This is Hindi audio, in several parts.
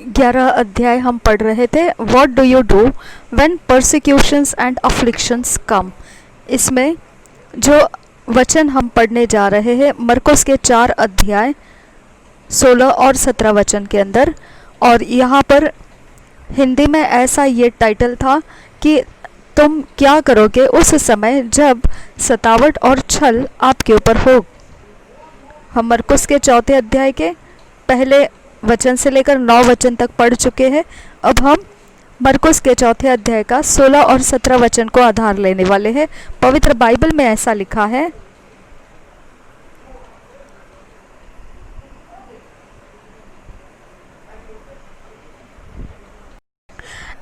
11 अध्याय हम पढ़ रहे थे। What do you do when persecutions and afflictions come. इसमें जो वचन हम पढ़ने जा रहे हैं मरकुस के 4 अध्याय 16 और 17 वचन के अंदर, और यहाँ पर हिंदी में ऐसा ये टाइटल था कि तुम क्या करोगे उस समय जब सतावट और छल आपके ऊपर हो। हम मरकुस के 4 अध्याय के पहले वचन से लेकर 9 वचन तक पढ़ चुके हैं। अब हम मरकुस के 4 अध्याय का 16 और 17 वचन को आधार लेने वाले हैं। पवित्र बाइबल में ऐसा लिखा है,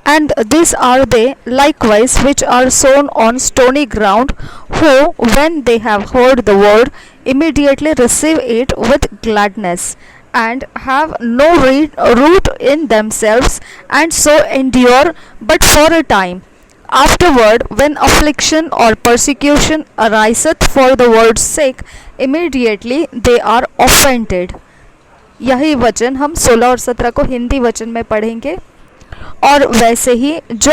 And these are they likewise which are sown on stony ground, who, when they have heard the word, immediately receive it with gladness, and have no root in themselves, and so endure but for a time. Afterward, when affliction or persecution ariseth for the word's sake, immediately they are offended. यही वचन हम 16 और 17 को हिंदी वचन में पढ़ेंगे। और वैसे ही जो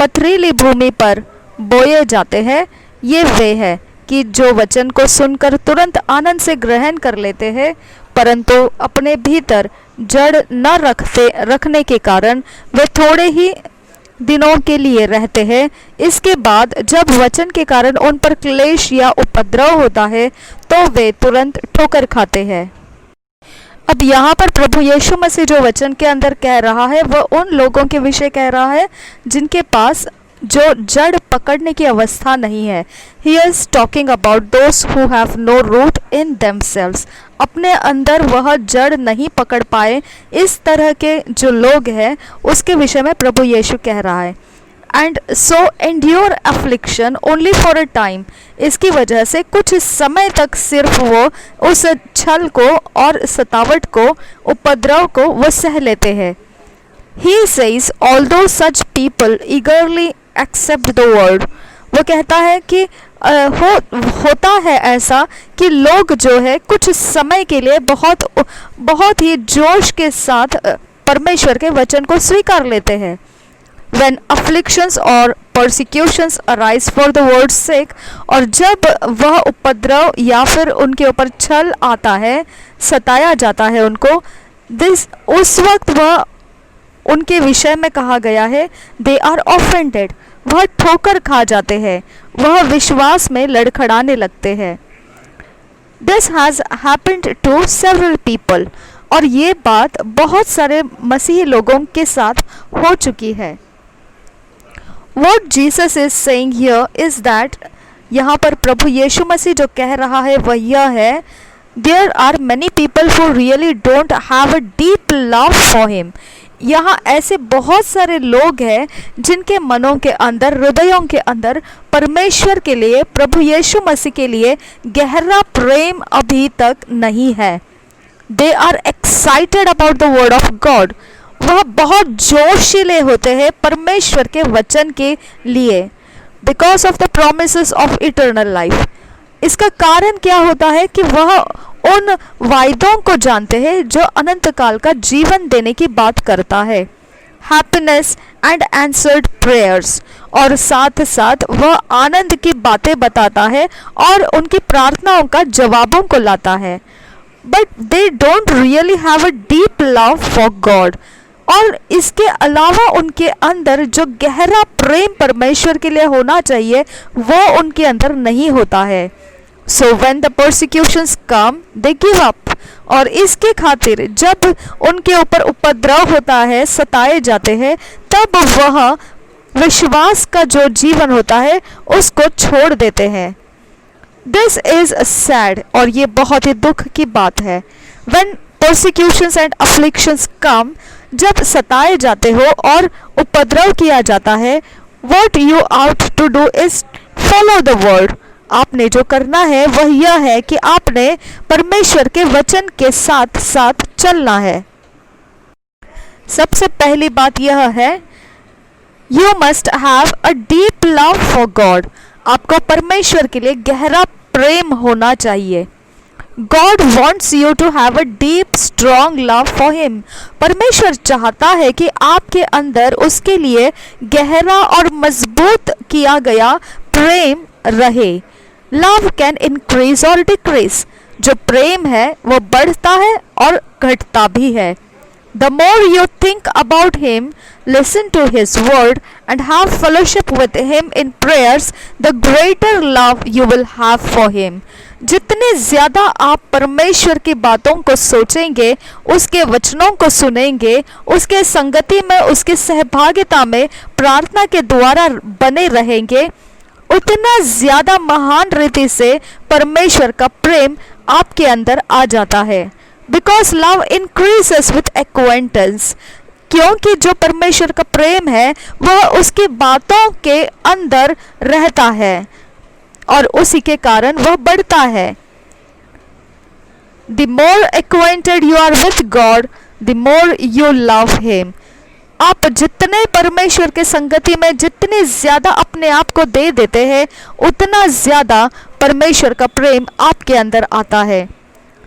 पथरीली भूमि पर बोए जाते हैं, ये वे हैं कि जो वचन को सुनकर तुरंत आनंद से ग्रहण कर लेते हैं, परंतु अपने भीतर जड़ न रखने के कारण वे थोड़े ही दिनों के लिए रहते हैं। इसके बाद जब वचन के कारण उन पर क्लेश या उपद्रव होता है तो वे तुरंत ठोकर खाते हैं। अब यहाँ पर प्रभु यीशु मसीह जो वचन के अंदर कह रहा है वह उन लोगों के विषय कह रहा है जिनके पास जो जड़ पकड़ने की अवस्था नहीं है। He is talking about those who have no root in themselves. अपने अंदर वह जड़ नहीं पकड़ पाए, इस तरह के जो लोग हैं उसके विषय में प्रभु यीशु कह रहा है। And so endure affliction only for a time. इसकी वजह से कुछ समय तक सिर्फ वो उस छल को और सतावट को, उपद्रव को वो सह लेते हैं। He says, although such people eagerly accept the word. वो कहता है कि होता है ऐसा कि लोग जो है कुछ समय के लिए बहुत ही जोश के साथ परमेश्वर के वचन को स्वीकार लेते हैं। When afflictions or persecutions arise for the word's sake, और जब वह उपद्रव या फिर उनके ऊपर छल आता है, सताया जाता है उनको, उस वक्त वह उनके विषय में कहा गया है they are offended. वह ठोकर खा जाते हैं, वह विश्वास में लड़खड़ाने लगते हैं। This has happened to several people. और ये बात बहुत सारे मसीही लोगों के साथ हो चुकी है। What Jesus is saying here is that, यहाँ पर प्रभु यीशु मसीह जो कह रहा है वह यह है, there are many people who really don't have a deep love for him. यहाँ ऐसे बहुत सारे लोग हैं जिनके मनों के अंदर, हृदयों के अंदर परमेश्वर के लिए, प्रभु यीशु मसीह के लिए गहरा प्रेम अभी तक नहीं है। They are excited about the word of God. वह बहुत जोशीले होते हैं परमेश्वर के वचन के लिए, because of the promises of eternal life. इसका कारण क्या होता है कि वह उन वायदों को जानते हैं जो अनंत काल का जीवन देने की बात करता है, हैप्पीनेस एंड आंसर्ड प्रेयर्स, और साथ साथ वह आनंद की बातें बताता है और उनकी प्रार्थनाओं का जवाबों को लाता है। But they don't really have a deep love for God. और इसके अलावा उनके अंदर जो गहरा प्रेम परमेश्वर के लिए होना चाहिए वो उनके अंदर नहीं होता है। So when the persecutions come they give up. और इसके खातिर जब उनके ऊपर उपद्रव होता है, सताए जाते हैं, तब वह विश्वास का जो जीवन होता है उसको छोड़ देते हैं। दिस इज सैड, और ये बहुत ही दुख की बात है। व्हेन परसिक्यूशंस एंड अफ्लिक्शंस कम, जब सताए जाते हो और उपद्रव किया जाता है, what you ought to do is follow the word. आपने जो करना है वह यह है कि आपने परमेश्वर के वचन के साथ साथ चलना है। सबसे पहली बात यह है, you must have a deep love for God. आपको परमेश्वर के लिए गहरा प्रेम होना चाहिए। God wants you to have a deep, strong love for Him. परमेश्वर चाहता है कि आपके अंदर उसके लिए गहरा और मजबूत किया गया प्रेम रहे. Love can increase or decrease. जो प्रेम है वो बढ़ता है और घटता भी है. The more you think about Him, listen to His word, and have fellowship with Him in prayers, the greater love you will have for Him. जितने ज़्यादा आप परमेश्वर की बातों को सोचेंगे, उसके वचनों को सुनेंगे, उसके संगति में, उसकी सहभागिता में प्रार्थना के द्वारा बने रहेंगे, उतना ज़्यादा महान रीति से परमेश्वर का प्रेम आपके अंदर आ जाता है. Because love increases with acquaintance. क्योंकि जो परमेश्वर का प्रेम है वह उसकी बातों के अंदर रहता है और उसी के कारण वह बढ़ता है. The more acquainted you are with God, the more you love Him. आप जितने परमेश्वर के संगति में जितने ज़्यादा अपने आप को दे देते हैं, उतना ज़्यादा परमेश्वर का प्रेम आपके अंदर आता है.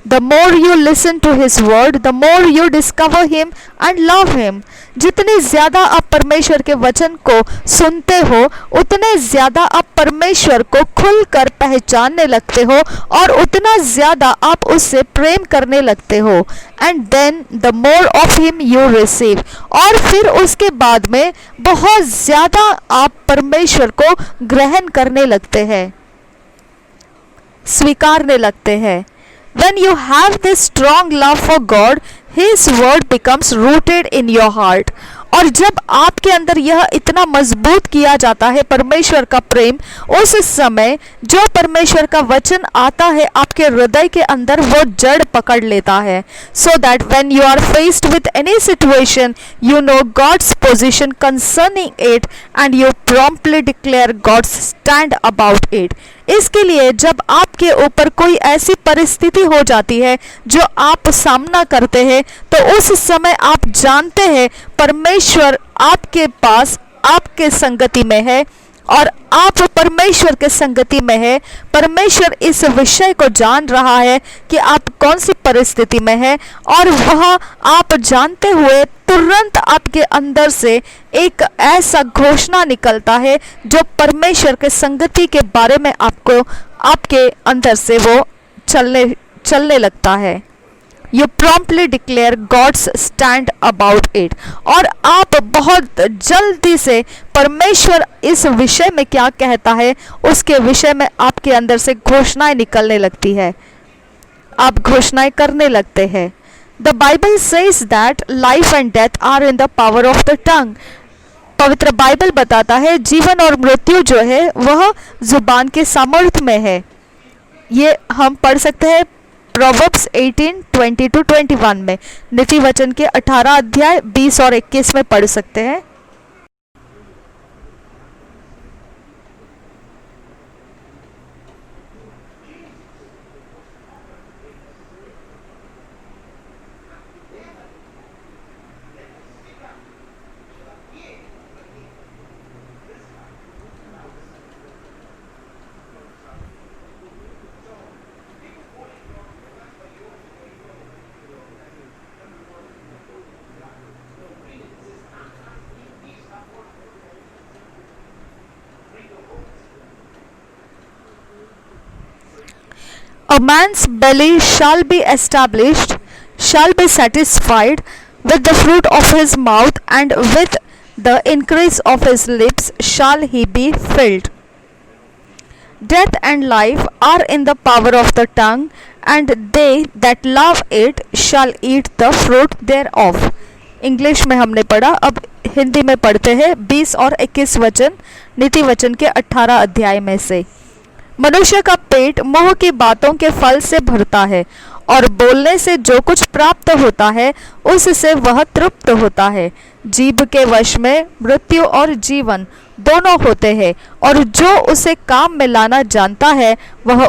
The more you listen to His word, the more you discover Him and love Him. जितने ज़्यादा आप परमेश्वर के वचन को सुनते हो, उतने ज़्यादा आप परमेश्वर को खुलकर पहचानने लगते हो और उतना ज़्यादा आप उससे प्रेम करने लगते हो. And then the more of Him you receive. और फिर उसके बाद में बहुत ज़्यादा आप परमेश्वर को ग्रहण करने लगते हैं, स्वीकारने लगते हैं. When you have this strong love for God, His word becomes rooted in your heart. और जब आपके अंदर यह इतना मजबूत किया जाता है परमेश्वर का प्रेम, उस समय जो परमेश्वर का वचन आता है आपके हृदय के अंदर वो जड़ पकड़ लेता है. So that when you are faced with any situation, you know God's position concerning it and you promptly declare God's stand about it. इसके लिए जब आपके ऊपर कोई ऐसी परिस्थिति हो जाती है जो आप सामना करते हैं, तो उस समय आप जानते हैं परमेश्वर आपके पास, आपके संगति में है और आप परमेश्वर के संगति में है. परमेश्वर इस विषय को जान रहा है कि आप कौन सी परिस्थिति में है और वह आप जानते हुए तुरंत आपके अंदर से एक ऐसा घोषणा निकलता है जो परमेश्वर के संगति के बारे में आपको, आपके अंदर से वो चलने लगता है. You promptly declare God's stand about it. और आप बहुत जल्दी से परमेश्वर इस विषय में क्या कहता है उसके विषय में आपके अंदर से घोषणाएं निकलने लगती है, आप घोषणाएं करने लगते हैं. The Bible says that life and death are in the power of the tongue. पवित्र बाइबल बताता है जीवन और मृत्यु जो है वह जुबान के सामर्थ्य में है. ये हम पढ़ सकते हैं प्रोवर्ब्स 18:20-21 में. नीति वचन के 18 अध्याय 20 और 21 में पढ़ सकते हैं. A man's belly shall be established, shall be satisfied with the fruit of his mouth, and with the increase of his lips shall he be filled. Death and life are in the power of the tongue, and they that love it shall eat the fruit thereof. English में हमने पढ़ा, अब हिंदी में पढ़ते हैं 20 और 21 वचन नीति वचन के 18 अध्याय में से. मनुष्य का पेट मोह की बातों के फल से भरता है और बोलने से जो कुछ प्राप्त होता है उससे वह तृप्त होता है. जीभ के वश में मृत्यु और जीवन दोनों होते हैं और जो उसे काम में लाना जानता है वह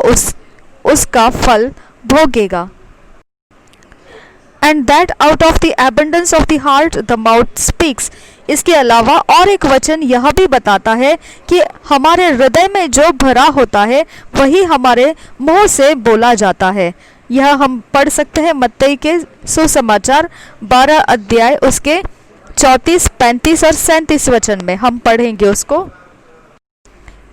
उसका फल भोगेगा. And that out of the abundance of the heart the mouth speaks. इसके अलावा और एक वचन यह भी बताता है कि हमारे हृदय में जो भरा होता है वही हमारे मुंह से बोला जाता है. यह हम पढ़ सकते हैं मत्ती के सुसमाचार 12 अध्याय उसके 34, 35 और 37 वचन में हम पढ़ेंगे उसको।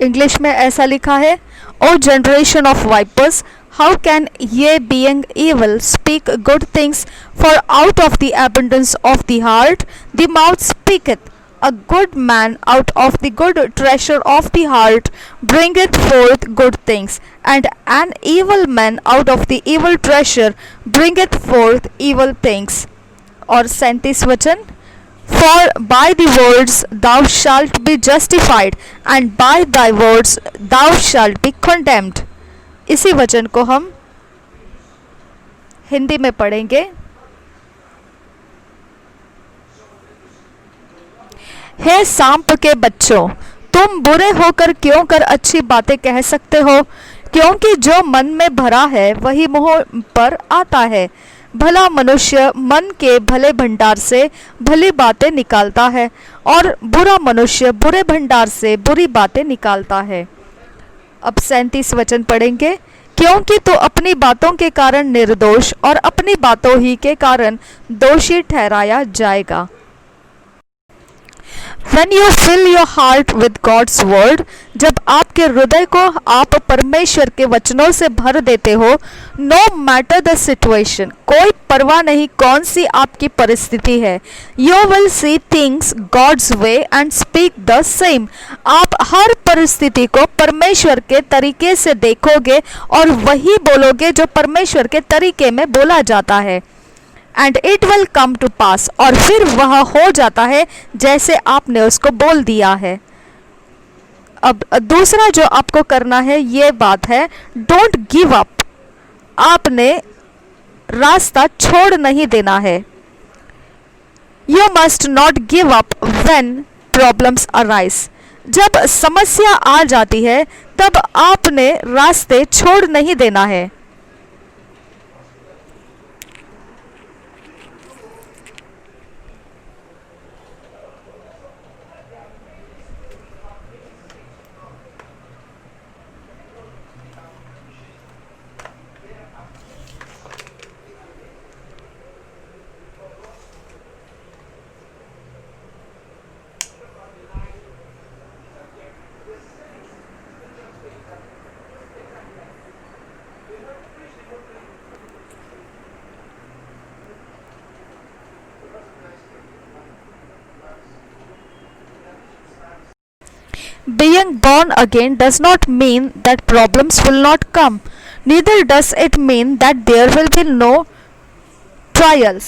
इंग्लिश में ऐसा लिखा है, O generation of vipers, how can ye being evil speak good things? For out of the abundance of the heart the mouth speaketh. A good man out of the good treasure of the heart bringeth forth good things, and an evil man out of the evil treasure bringeth forth evil things. और 37 वचन, For by the words thou shalt be justified, and by thy words thou shalt be condemned. इसी वचन को हम हिंदी में पढ़ेंगे। हे सांप के बच्चों, तुम बुरे होकर क्यों कर अच्छी बातें कह सकते हो? क्योंकि जो मन में भरा है वही मुंह पर आता है। भला मनुष्य मन के भले भंडार से भली बातें निकालता है, और बुरा मनुष्य बुरे भंडार से बुरी बातें निकालता है। अब 37 वचन पढ़ेंगे। क्योंकि तू अपनी बातों के कारण निर्दोष और अपनी बातों ही के कारण दोषी ठहराया जाएगा। When you fill your heart with God's word, जब आपके हृदय को आप परमेश्वर के वचनों से भर देते हो, no matter the situation, कोई परवाह नहीं कौन सी आपकी परिस्थिति है, you will see things God's way and speak the same. आप हर परिस्थिति को परमेश्वर के तरीके से देखोगे और वही बोलोगे जो परमेश्वर के तरीके में बोला जाता है। And it will come to pass, और फिर वह हो जाता है जैसे आपने उसको बोल दिया है। अब दूसरा जो आपको करना है ये बात है, डोंट गिव अप। आपने रास्ता छोड़ नहीं देना है। You must not give up when problems arise. जब समस्या आ जाती है तब आपने रास्ते छोड़ नहीं देना है। Being born again does not mean that problems will not come. Neither does it mean that there will be no trials.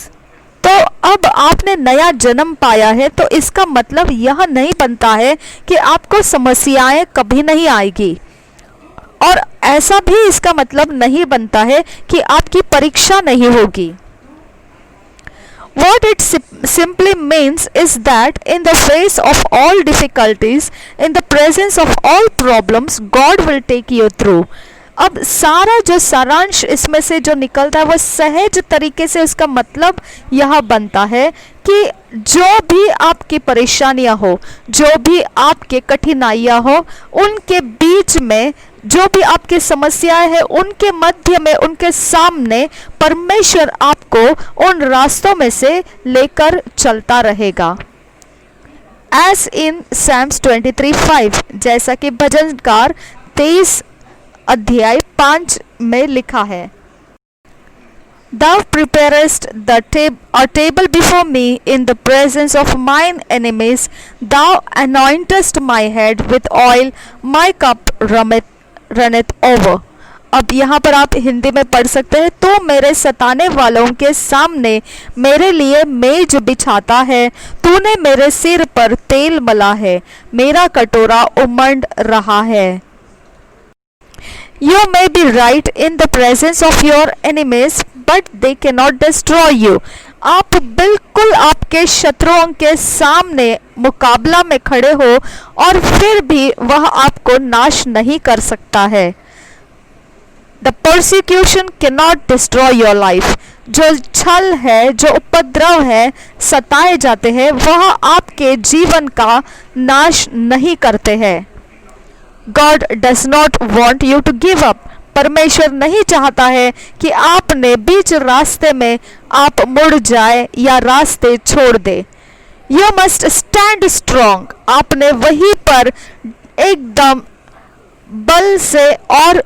तो अब आपने नया जन्म पाया है तो इसका मतलब यह नहीं बनता है कि आपको समस्याएं कभी नहीं आएगी, और ऐसा भी इसका मतलब नहीं बनता है कि आपकी परीक्षा नहीं होगी। What it simply means is that in the face of all difficulties, in the presence of all problems, God will take you through. अब सारा जो सारांश इसमें से जो निकलता है वो सहज तरीके से उसका मतलब यह बनता है कि जो भी आपकी परेशानियां हो, जो भी आपके कठिनाइयां हो, उनके बीच में जो भी आपकी समस्याएं हैं, उनके मध्य में, उनके सामने परमेश्वर आपको उन रास्तों में से लेकर चलता रहेगा। As in Psalms 23:5, जैसा कि भजनकार 23 अध्याय 5 में लिखा है, Thou preparest a table before me in the presence of mine enemies. Thou anointest my head with oil, my cup runneth over. अब यहाँ पर आप हिंदी में पढ़ सकते हैं, तो मेरे सताने वालों के सामने मेरे लिए मेज बिछाता है, तूने मेरे सिर पर तेल मला है, मेरा कटोरा उमड़ रहा है। You may be right in the presence of your enemies, but they cannot destroy you. आप बिल्कुल आपके शत्रुओं के सामने मुकाबला में खड़े हो और फिर भी वह आपको नाश नहीं कर सकता है। The persecution cannot destroy your life. जो छल है, जो उपद्रव है, सताए जाते हैं, वह आपके जीवन का नाश नहीं करते हैं। God does not want you to give up. परमेश्वर नहीं चाहता है कि आपने बीच रास्ते में आप मुड़ जाए या रास्ते छोड़ दे। You must stand strong. आपने वहीं पर एकदम बल से और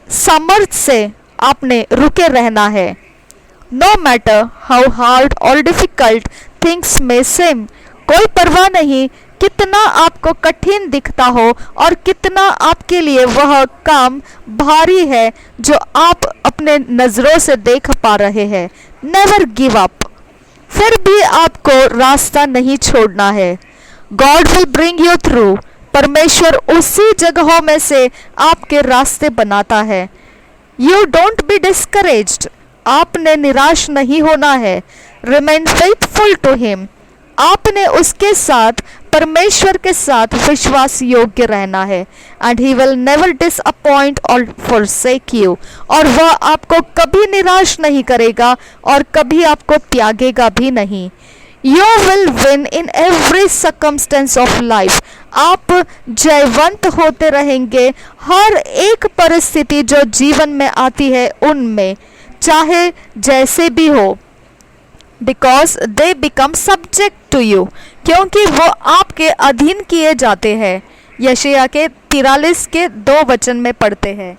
सामर्थ्य से आपने रुके रहना है। नो मैटर हाउ हार्ड और डिफिकल्ट थिंग्स में सेम। कोई परवाह नहीं कितना आपको कठिन दिखता हो और कितना आपके लिए वह काम भारी है जो आप अपने नजरों से देख पा रहे हैं। Never give up. फिर भी आपको रास्ता नहीं छोड़ना है। God will bring you through. परमेश्वर उसी जगहों में से आपके रास्ते बनाता है। You don't be discouraged. आपने निराश नहीं होना है। Remain faithful to him. आपने उसके साथ परमेश्वर के साथ विश्वास योग्य रहना है। And he will never disappoint और फॉरसेक यू। और वह आपको कभी निराश नहीं करेगा और कभी आपको त्यागेगा भी नहीं। You will win in every circumstance of life. आप जयवंत होते रहेंगे हर एक परिस्थिति जो जीवन में आती है उनमें, चाहे जैसे भी हो। Because they become subject to you. क्योंकि वो आपके अधीन किए जाते हैं। यशायाह के 43 के 2 वचन में पढ़ते हैं,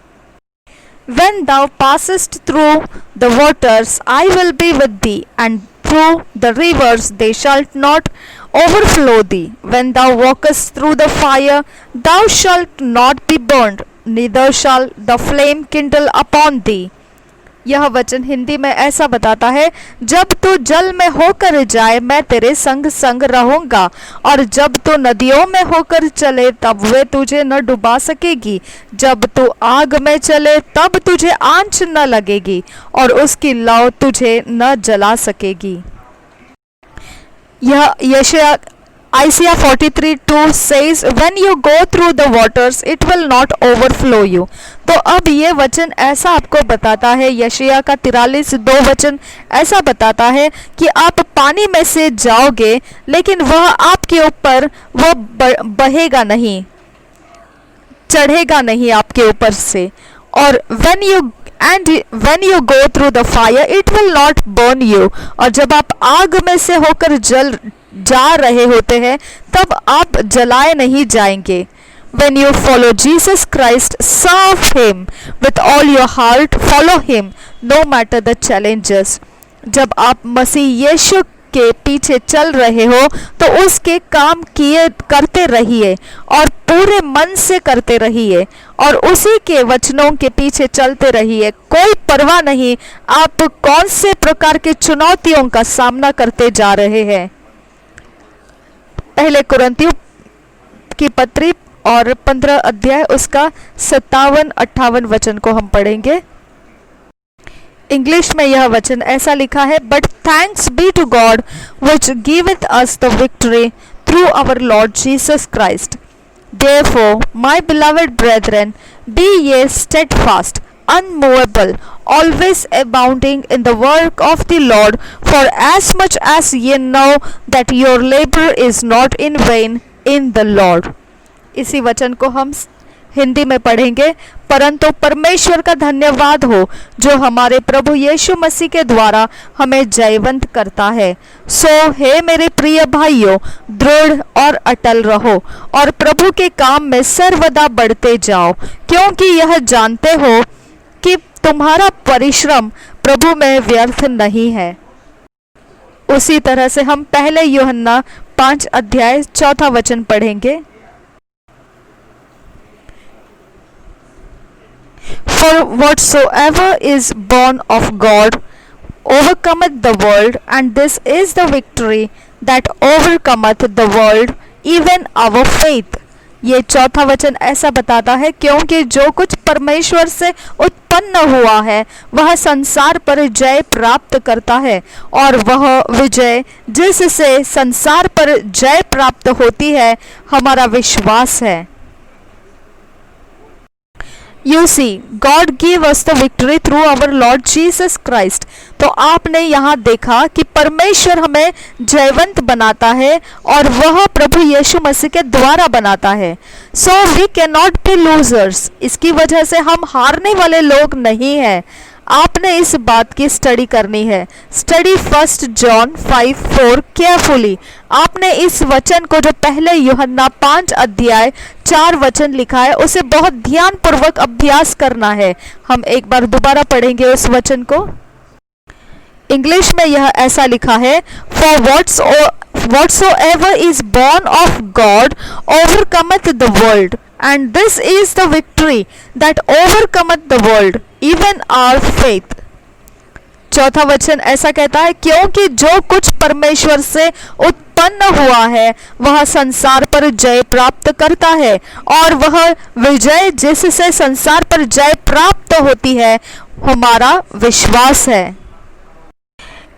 When thou passest through the waters, I will be with thee, and through the rivers they shall not overflow thee. When thou walkest through the fire, thou shalt not be burned, neither shall the flame kindle upon thee. यह वचन हिंदी में ऐसा बताता है, जब तू जल में होकर जाए मैं तेरे संग संग रहूंगा, और जब तू नदियों में होकर चले तब वे तुझे न डुबा सकेगी। जब तू आग में चले तब तुझे आंच न लगेगी, और उसकी लौ तुझे न जला सकेगी। यह यशायाह Isaiah 43:2 says, When you go through the waters, it will not overflow you. तो अब ये वचन ऐसा आपको बताता है, यशायाह का 43:2 वचन ऐसा बताता है कि आप पानी में से जाओगे लेकिन वह आपके ऊपर वो बहेगा नहीं, चढ़ेगा नहीं आपके ऊपर से। और when you go through the fire, it will not burn you. और जब आप आग में से होकर जा रहे होते हैं तब आप जलाए नहीं जाएंगे। When you follow Jesus Christ, serve Him with all your heart, follow Him no matter the challenges. जब आप मसीह यीशु के पीछे चल रहे हो तो उसके काम करते रहिए और पूरे मन से करते रहिए और उसी के वचनों के पीछे चलते रहिए। कोई परवाह नहीं आप कौन से प्रकार के चुनौतियों का सामना करते जा रहे हैं। पहले कुरिन्थियों की पत्री और 15 अध्याय उसका 57-58 वचन को हम पढ़ेंगे। इंग्लिश में यह वचन ऐसा लिखा है, but thanks be to God which giveth us the victory through our Lord Jesus Christ. Therefore, my beloved brethren, be ye steadfast, unmovable, always abounding in the work of the Lord, for as much as ye know that your labor is not in vain in the Lord. इसी वचन को हम हिंदी में पढ़ेंगे। परंतु परमेश्वर का धन्यवाद हो जो हमारे प्रभु यीशु मसीह के द्वारा हमें जयवंत करता है। सो हे मेरे प्रिय भाइयों, दृढ़ और अटल रहो और प्रभु के काम में सर्वदा बढ़ते जाओ, क्योंकि यह जानते हो कि तुम्हारा परिश्रम प्रभु में व्यर्थ नहीं है। उसी तरह से हम पहले यूहन्ना 5 अध्याय 4 वचन पढ़ेंगे। For whatsoever is born of God overcometh the world, and this is the victory that overcometh the world, even our faith. ये 4 वचन ऐसा बताता है, क्योंकि जो कुछ परमेश्वर से उत्पन्न हुआ है वह संसार पर जय प्राप्त करता है, और वह विजय जिससे संसार पर जय प्राप्त होती है हमारा विश्वास है। You see God give us the victory through our Lord Jesus Christ. तो आपने यहाँ देखा कि परमेश्वर हमें जयवंत बनाता है और वह प्रभु यीशु मसीह के द्वारा बनाता है। So we can not be losers, इसकी वजह से हम हारने वाले लोग नहीं हैं। आपने इस बात की स्टडी करनी है। Study 1 John 5:4 carefully. आपने इस वचन को जो पहले यूहन्ना 5 अध्याय 4 वचन लिखा है उसे बहुत ध्यान पूर्वक अभ्यास करना है। हम एक बार दोबारा पढ़ेंगे उस वचन को। इंग्लिश में यह ऐसा लिखा है, for whatsoever is born of God overcometh the world, and this is the victory that overcometh the world, even our faith। चौथा वचन ऐसा कहता है, क्योंकि जो कुछ परमेश्वर से उत्पन्न हुआ है वह संसार पर जय प्राप्त करता है, और वह विजय जिससे संसार पर जय प्राप्त होती है हमारा विश्वास है।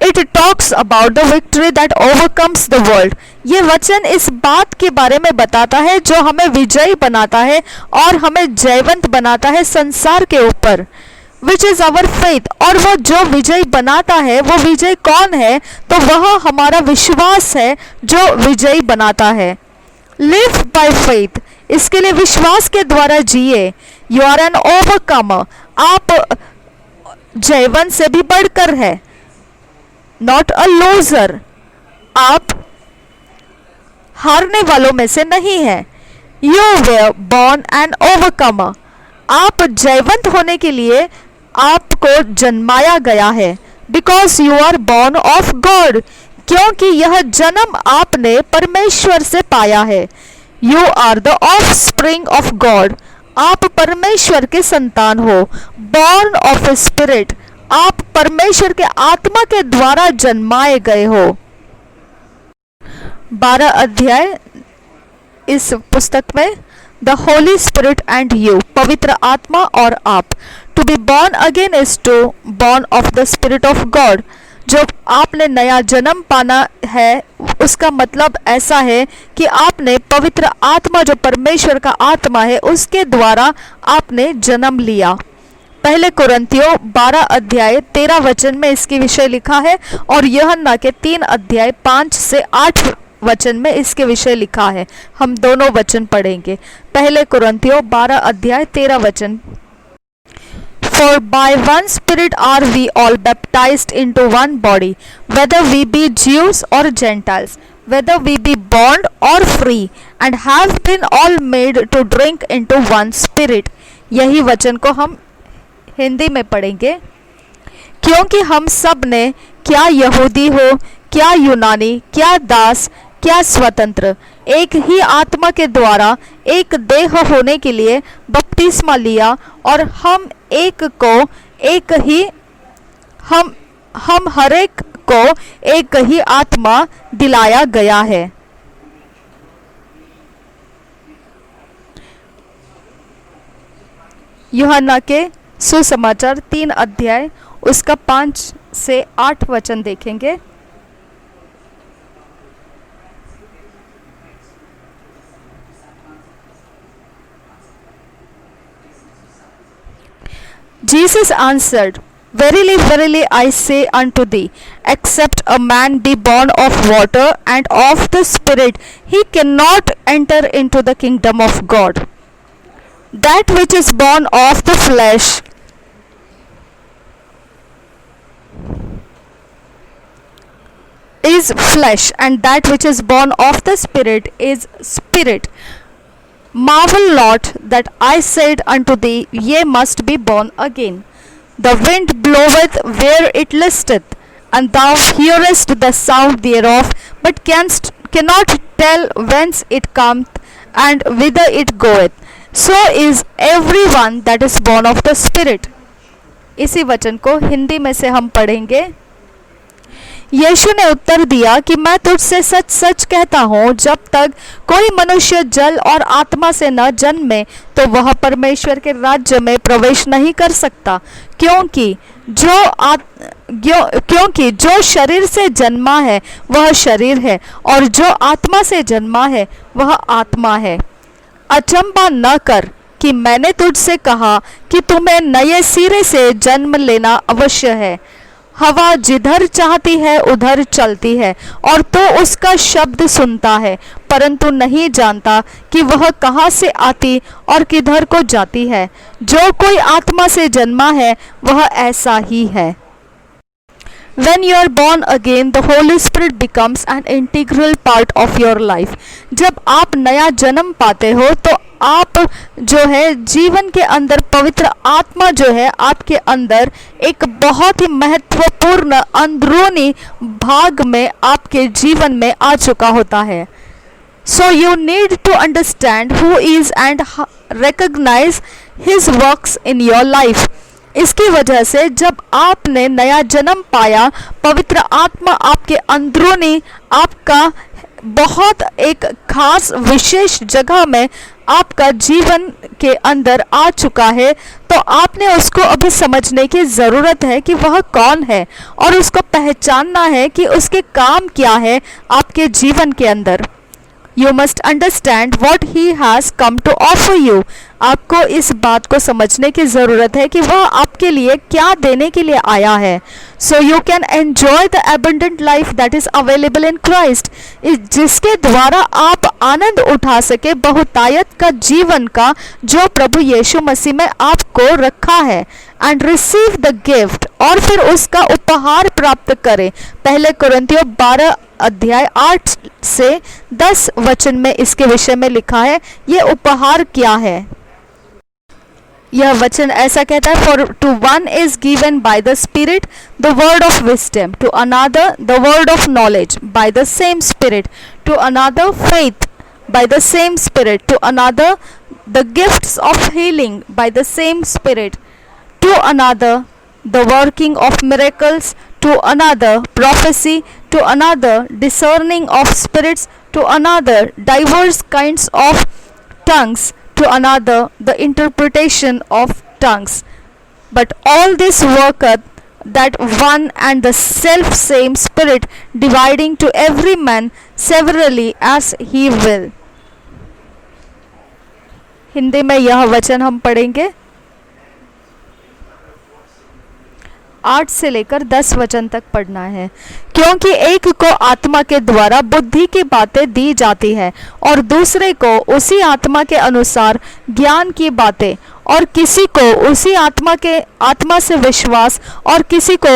It talks about the victory that overcomes the world। ये वचन इस बात के बारे में बताता है जो हमें विजयी बनाता है और हमें जयवंत बनाता है संसार के ऊपर। Which is our faith। और वो जो विजय बनाता है वो विजय कौन है? तो वह हमारा विश्वास है जो विजयी बनाता है। Live by faith। इसके लिए विश्वास के द्वारा जिए। You are an overcomer। आप जयवंत से भी बढ़कर है। Not a loser. आप हारने वालों में से नहीं है। You were born an overcomer. आप जयवंत होने के लिए आपको जन्माया गया है। Because you are born of God. क्योंकि यह जन्म आपने परमेश्वर से पाया है। You are the offspring of God. आप परमेश्वर के संतान हो। Born of spirit. आप परमेश्वर के आत्मा के द्वारा जन्माए गए हो। 12 अध्याय इस पुस्तक में the Holi Spirit and you, पवित्र आत्मा और आप। To be born again is to born of the spirit of God. जो आपने नया जन्म पाना है उसका मतलब ऐसा है कि आपने पवित्र आत्मा जो परमेश्वर का आत्मा है उसके द्वारा आपने जन्म लिया। पहले कुरिन्थियों 12 अध्याय 13 वचन में इसके विषय लिखा है और यूहन्ना के 3 अध्याय 5 से 8 वचन में इसके विषय लिखा है। हम दोनों वचन पढ़ेंगे। पहले कुरिन्थियों 12 अध्याय 13 वचन। For by one Spirit are we all baptized into one body, whether we be Jews or Gentiles, whether we be bond or free, and have been all made to drink into one Spirit। यही वचन को हम हिंदी में पढ़ेंगे। क्योंकि हम सब ने, क्या यहूदी हो, क्या यूनानी, क्या दास, क्या स्वतंत्र, एक ही आत्मा के द्वारा एक देह होने के लिए बपतिस्मा लिया, और हम हर एक को एक ही आत्मा दिलाया गया है। यूहन्ना के सुसमाचार 3 अध्याय उसका 5 से 8 वचन देखेंगे। Jesus answered, Verily, verily, I say unto thee, except a man be born of water and of the Spirit, he cannot enter into the kingdom of God. That which is born of the flesh is flesh, and that which is born of the Spirit is spirit. Marvel not that I said unto thee, Ye must be born again. The wind bloweth where it listeth, and thou hearest the sound thereof, but cannot tell whence it cometh and whither it goeth. So is everyone that is born of the Spirit। इसी वचन को हिंदी में से हम पढ़ेंगे। यीशु ने उत्तर दिया कि मैं तुझसे सच सच कहता हूँ, जब तक कोई मनुष्य जल और आत्मा से न जन्मे तो वह परमेश्वर के राज्य में प्रवेश नहीं कर सकता। क्योंकि जो शरीर से जन्मा है वह शरीर है, और जो आत्मा से जन्मा है वह आत्मा है। अचंबा न कर, कि मैंने तुझसे कहा कि तुम्हें नए सिरे से जन्म लेना अवश्य है। हवा जिधर चाहती है उधर चलती है और तो उसका शब्द सुनता है, परंतु नहीं जानता कि वह कहाँ से आती और किधर को जाती है। जो कोई आत्मा से जन्मा है वह ऐसा ही है। When you are born again, the Holy Spirit becomes an integral part of your life. जब आप नया जन्म पाते हो तो आप जो है जीवन के अंदर पवित्र आत्मा जो है आपके अंदर एक बहुत ही महत्वपूर्ण अंदरूनी भाग में आपके जीवन में आ चुका होता है। So you need to understand who is and recognize his works in your life. इसकी वजह से जब आपने नया जन्म पाया, पवित्र आत्मा आपके अंदरूनी आपका बहुत एक खास विशेष जगह में आपका जीवन के अंदर आ चुका है, तो आपने उसको अभी समझने की ज़रूरत है कि वह कौन है और उसको पहचानना है कि उसके काम क्या है आपके जीवन के अंदर। You must understand what he has come to offer you. आपको इस बात को समझने की ज़रूरत है कि वह आपके लिए क्या देने के लिए आया है। So you can enjoy the abundant life that is available in Christ. जिसके द्वारा आप आनंद उठा सके बहुतायत का जीवन का जो प्रभु यीशु मसीह में आपको रखा है। And receive the gift, और फिर उसका उपहार प्राप्त करें। पहले कुरिन्थियों 12 अध्याय 8 से 10 वचन में इसके विषय में लिखा है। ये उपहार क्या है? यह वचन ऐसा कहता है, For to one is given by the Spirit the word of wisdom, to another the word of knowledge by the same Spirit, to another faith by the same Spirit, to another the gifts of healing by the same Spirit, to another the working of miracles, to another prophecy, to another discerning of spirits, to another diverse kinds of tongues, to another the interpretation of tongues. But all this worketh that one and the self same Spirit, dividing to every man severally as he will. Hindi में यह वचन हम पढ़ेंगे। 8 से लेकर 10 वचन तक पढ़ना है। क्योंकि एक को आत्मा के द्वारा बुद्धि की बातें दी जाती है और दूसरे को उसी आत्मा के अनुसार ज्ञान की बातें, और किसी को उसी आत्मा से विश्वास, और किसी को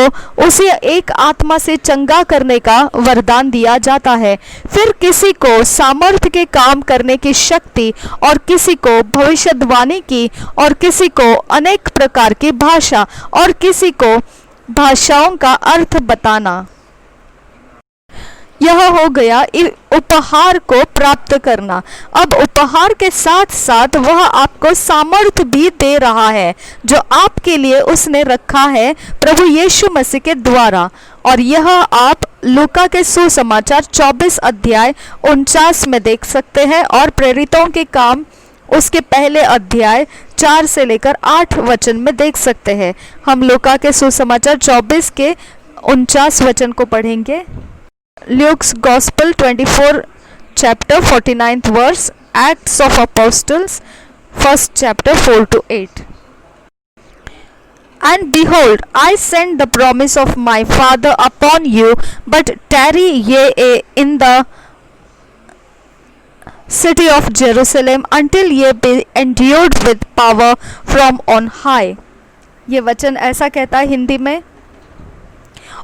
उसी एक आत्मा से चंगा करने का वरदान दिया जाता है। फिर किसी को सामर्थ्य के काम करने की शक्ति, और किसी को भविष्यवाणी की, और किसी को अनेक प्रकार की भाषा, और किसी को भाषाओं का अर्थ बताना। यह हो गया उपहार को प्राप्त करना। अब उपहार के साथ साथ वह आपको सामर्थ्य भी दे रहा है जो आपके लिए उसने रखा है प्रभु यीशु मसीह के द्वारा। और यह आप लूका के सुसमाचार 24 अध्याय 49 में देख सकते हैं, और प्रेरितों के काम उसके पहले अध्याय 4 से लेकर 8 वचन में देख सकते हैं। हम लूका के सुसमाचार 24 के 49 वचन को पढ़ेंगे। Luke's Gospel 24 chapter 49th verse, Acts of Apostles 1st chapter 4 to 8. And behold, I send the promise of my Father upon you, but tarry ye in the city of Jerusalem until ye be endued with power from on high. ये वचन ऐसा कहता है हिंदी में,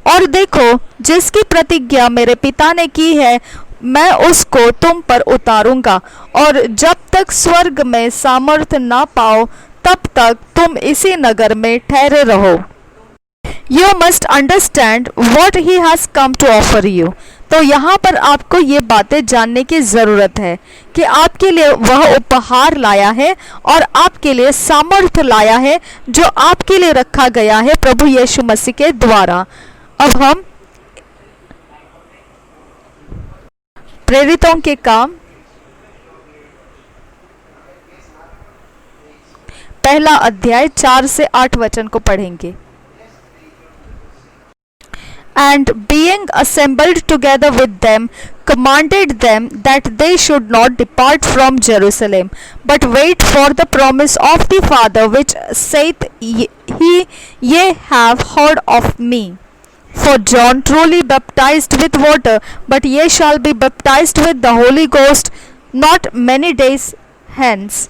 और देखो जिसकी प्रतिज्ञा मेरे पिता ने की है मैं उसको तुम पर उतारूंगा, और जब तक स्वर्ग में सामर्थ्य ना पाओ तब तक तुम इसी नगर में ठहरे रहो। You must understand what he has come to offer you. तो यहाँ पर आपको ये बातें जानने की ज़रूरत है कि आपके लिए वह उपहार लाया है और आपके लिए सामर्थ्य लाया है जो आपके लिए रखा गया है प्रभु यीशु मसीह के द्वारा। अब हम प्रेरितों के काम पहला अध्याय 4 से 8 वचन को पढ़ेंगे। and being assembled together with them, commanded them that they should not depart from Jerusalem, but wait for the promise of the Father, which saith ye have heard of me. For John truly baptized with water, but ye shall be baptized with the Holy Ghost not many days hence.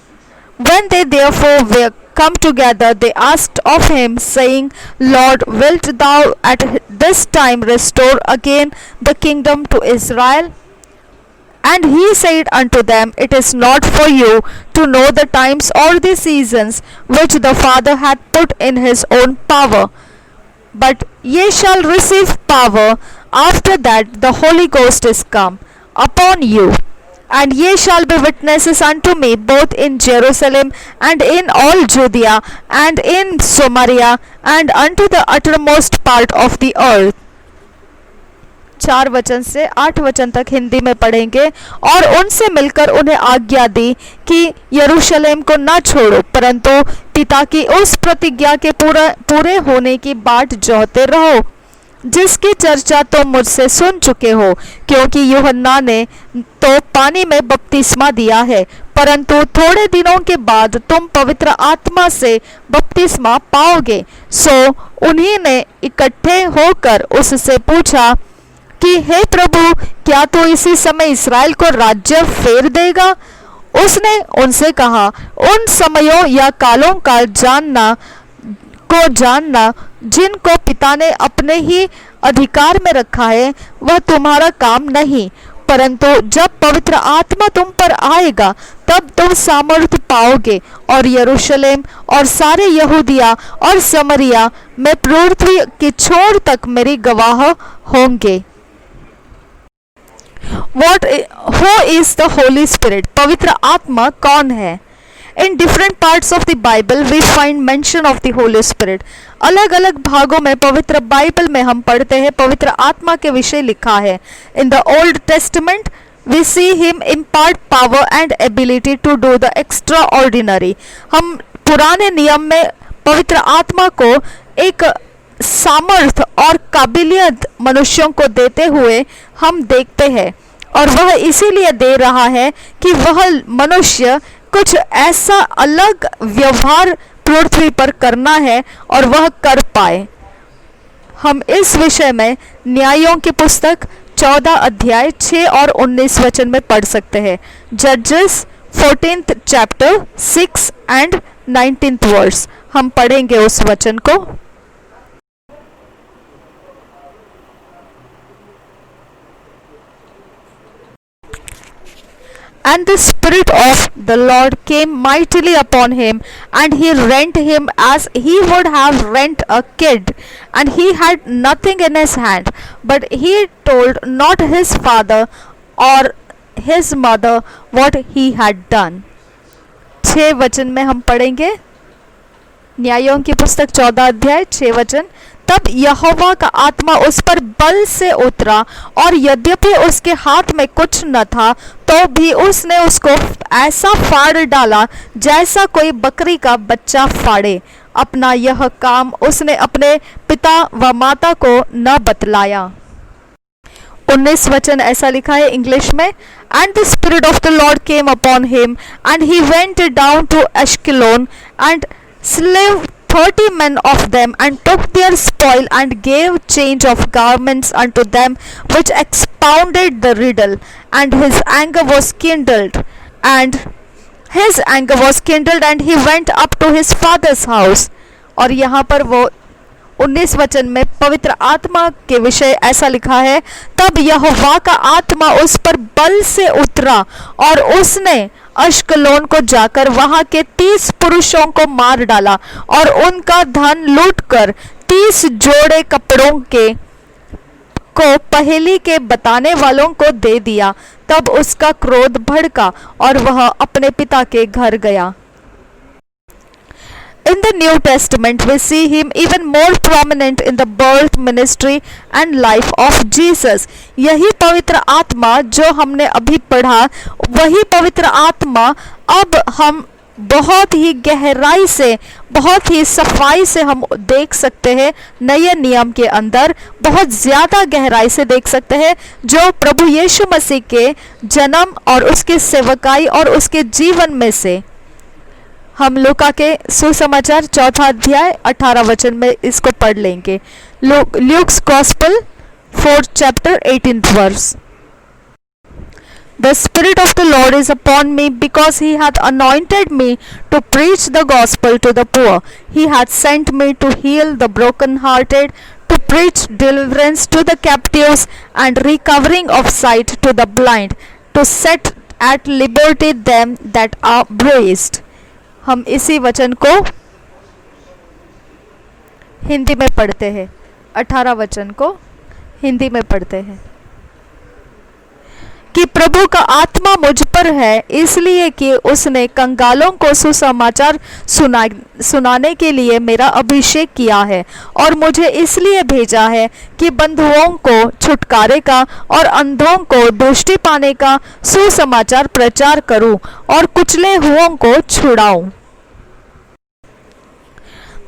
When they therefore were come together, they asked of him, saying, Lord, wilt thou at this time restore again the kingdom to Israel? And he said unto them, It is not for you to know the times or the seasons which the Father hath put in his own power, but ye shall receive power after that the Holy Ghost is come upon you, and ye shall be witnesses unto me both in Jerusalem and in all Judea and in Samaria and unto the uttermost part of the earth. 4 वचन से 8 वचन तक हिंदी में पढ़ेंगे। और उनसे मिलकर उन्हें आज्ञा दी कि यरूशलेम को न छोड़ो, परंतु पिता की उस प्रतिज्ञा के पूरे होने की बाट जोहते रहो, जिसकी चर्चा तुम मुझसे सुन चुके हो। क्योंकि यूहन्ना ने तो पानी में बपतिस्मा दिया है, परंतु थोड़े दिनों के बाद तुम पवित्र आत्मा से बपतिस्मा पाओगे। सो उन्हीं ने इकट्ठे होकर उससे पूछा कि हे प्रभु, क्या तू इसी समय इसराइल को राज्य फेर देगा? उसने उनसे कहा, उन समयों या कालों का जानना जिनको पिता ने अपने ही अधिकार में रखा है, वह तुम्हारा काम नहीं, परंतु जब पवित्र आत्मा तुम पर आएगा तब तुम सामर्थ पाओगे, और यरूशलेम और सारे यहूदिया और समरिया में पृथ्वी की छोर तक मेरी गवाह होंगे। Who is the Holy Spirit? पवित्र आत्मा कौन है? In different parts of the Bible we find mention of the Holy Spirit. अलग अलग भागों में पवित्र बाइबल में हम पढ़ते हैं पवित्र आत्मा के विषय लिखा है। In the Old Testament we see him impart power and ability to do the extraordinary. हम पुराने नियम में पवित्र आत्मा को एक सामर्थ और काबिलियत मनुष्यों को देते हुए हम देखते हैं, और वह इसीलिए दे रहा है कि वह मनुष्य कुछ ऐसा अलग व्यवहार पृथ्वी पर करना है और वह कर पाए। हम इस विषय में न्यायों की पुस्तक 14 अध्याय 6 और 19 वचन में पढ़ सकते हैं। जजेस 14th chapter 6 and 19th verse हम पढ़ेंगे उस वचन को। And the Spirit of the Lord came mightily upon him, and he rent him as he would have rent a kid. And he had nothing in his hand, but he told not his father or his mother what he had done. 6 वचन में हम पढ़ेंगे न्यायों की पुस्तक 14 अध्याय 6 वचन। तब यहोवा का आत्मा उस पर बल से उतरा, और यद्यपि उसके हाथ में कुछ न था, तो भी उसने उसको ऐसा फाड़ डाला जैसा कोई बकरी का बच्चा फाड़े। अपना यह काम उसने अपने पिता व माता को न बतलाया। 19 वचन ऐसा लिखा है इंग्लिश में, and the spirit of the Lord came upon him and he went down to Ashkelon and slew 30 men of them, and took their spoil, and gave change of garments unto them which expounded the riddle. And his anger was kindled, and he went up to his father's house. और यहाँ पर वो 19 वचन में पवित्र आत्मा के विषय ऐसा लिखा है, तब यहोवा का आत्मा उस पर बल से उतरा, और उसने अश्कलोन को जाकर वहां के 30 पुरुषों को मार डाला, और उनका धन लूटकर 30 जोड़े कपड़ों को पहेली के बताने वालों को दे दिया। तब उसका क्रोध भड़का, और वह अपने पिता के घर गया। In the New Testament, we see him even more prominent in the birth, ministry and life of Jesus. यही पवित्र आत्मा जो हमने अभी पढ़ा, वही पवित्र आत्मा अब हम बहुत ही गहराई से, बहुत ही सफाई से हम देख सकते हैं नए नियम के अंदर, बहुत ज़्यादा गहराई से देख सकते हैं जो प्रभु यीशु मसीह के जन्म और उसके सेवकाई और उसके जीवन में से। हम लूका के सुसमाचार 4 अध्याय 18 वचन में इसको पढ़ लेंगे। Luke's gospel 4 chapter 18th verse। The Spirit of the Lord is upon me, because He hath anointed me to preach the gospel to the poor. He hath sent me to heal the brokenhearted, to preach deliverance to the captives, and recovering of sight to the blind, to set at liberty them that are bruised। हम इसी वचन को हिंदी में पढ़ते हैं। 18 वचन को हिंदी में पढ़ते हैं कि प्रभु का आत्मा मुझ पर है, इसलिए कि उसने कंगालों को सुसमाचार सुनाने के लिए मेरा अभिषेक किया है, और मुझे इसलिए भेजा है कि बंधुओं को छुटकारे का और अंधों को दृष्टि पाने का सुसमाचार प्रचार करूं, और कुचले हुओं को छुड़ाऊं।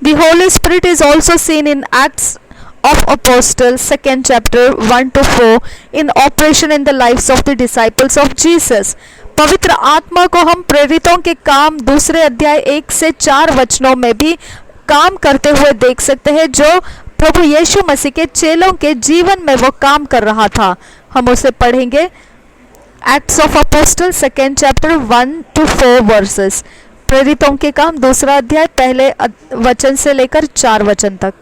The Holy Spirit is also seen in Acts of Apostles 2nd chapter 1 to 4 in operation in the lives of the disciples of Jesus। पवित्र आत्मा को हम प्रेरितों के काम 2 अध्याय 1 से 4 वचनों में भी काम करते हुए देख सकते हैं, जो प्रभु यीशु मसीह के चेलों के जीवन में वो काम कर रहा था। हम उसे पढ़ेंगे। Acts of apostle 2nd chapter 1 to 4 versus. प्रेरितों के काम 2 अध्याय पहले वचन से लेकर 4 वचन तक।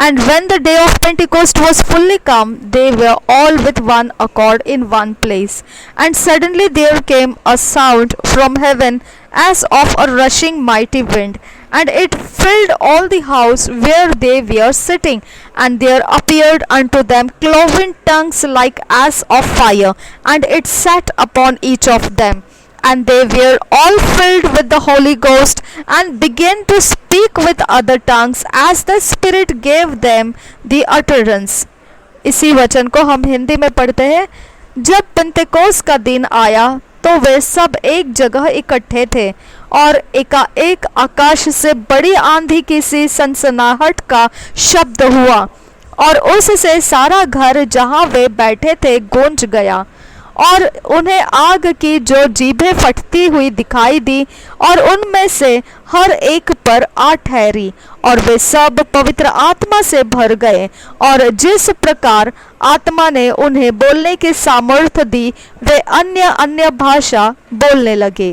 And when the day of Pentecost was fully come, they were all with one accord in one place. And suddenly there came a sound from heaven as of a rushing mighty wind, and it filled all the house where they were sitting. And there appeared unto them cloven tongues like as of fire, and it sat upon each of them. And they were all filled with the Holy Ghost, and began to speak with other tongues as the Spirit gave them the utterance। इसी वचन को हम हिंदी में पढ़ते हैं। जब पेंतेकोस्त का दिन आया तो वे सब एक जगह इकट्ठे थे, और एकाएक आकाश से बड़ी आंधी की सी सनसनाहट का शब्द हुआ, और उससे सारा घर जहाँ वे बैठे थे गूंज गया। और उन्हें आग की जो जीभें फटती हुई दिखाई दी, और उनमें से हर एक पर आ ठहरी, और वे सब पवित्र आत्मा से भर गए, और जिस प्रकार आत्मा ने उन्हें बोलने की सामर्थ्य दी, वे अन्य अन्य भाषा बोलने लगे।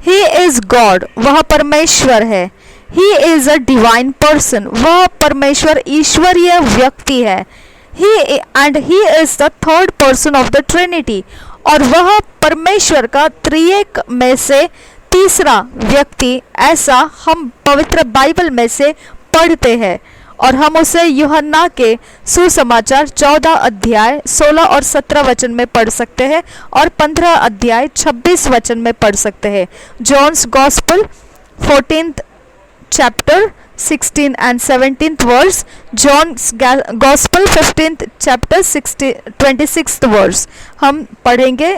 He is God, वह परमेश्वर है। He is a divine person, वह परमेश्वर ईश्वरीय व्यक्ति है। He is the third person of the Trinity, और वह परमेश्वर का त्रिएक में से तीसरा व्यक्ति, ऐसा हम पवित्र बाइबल में से पढ़ते हैं। और हम उसे यूहन्ना के सुसमाचार 14 अध्याय 16 और 17 वचन में पढ़ सकते हैं, और 15 अध्याय 26 वचन में पढ़ सकते हैं। John's gospel 14th chapter 16 and 17th verse, John's Gospel 15th chapter 26th verse। हम पढ़ेंगे।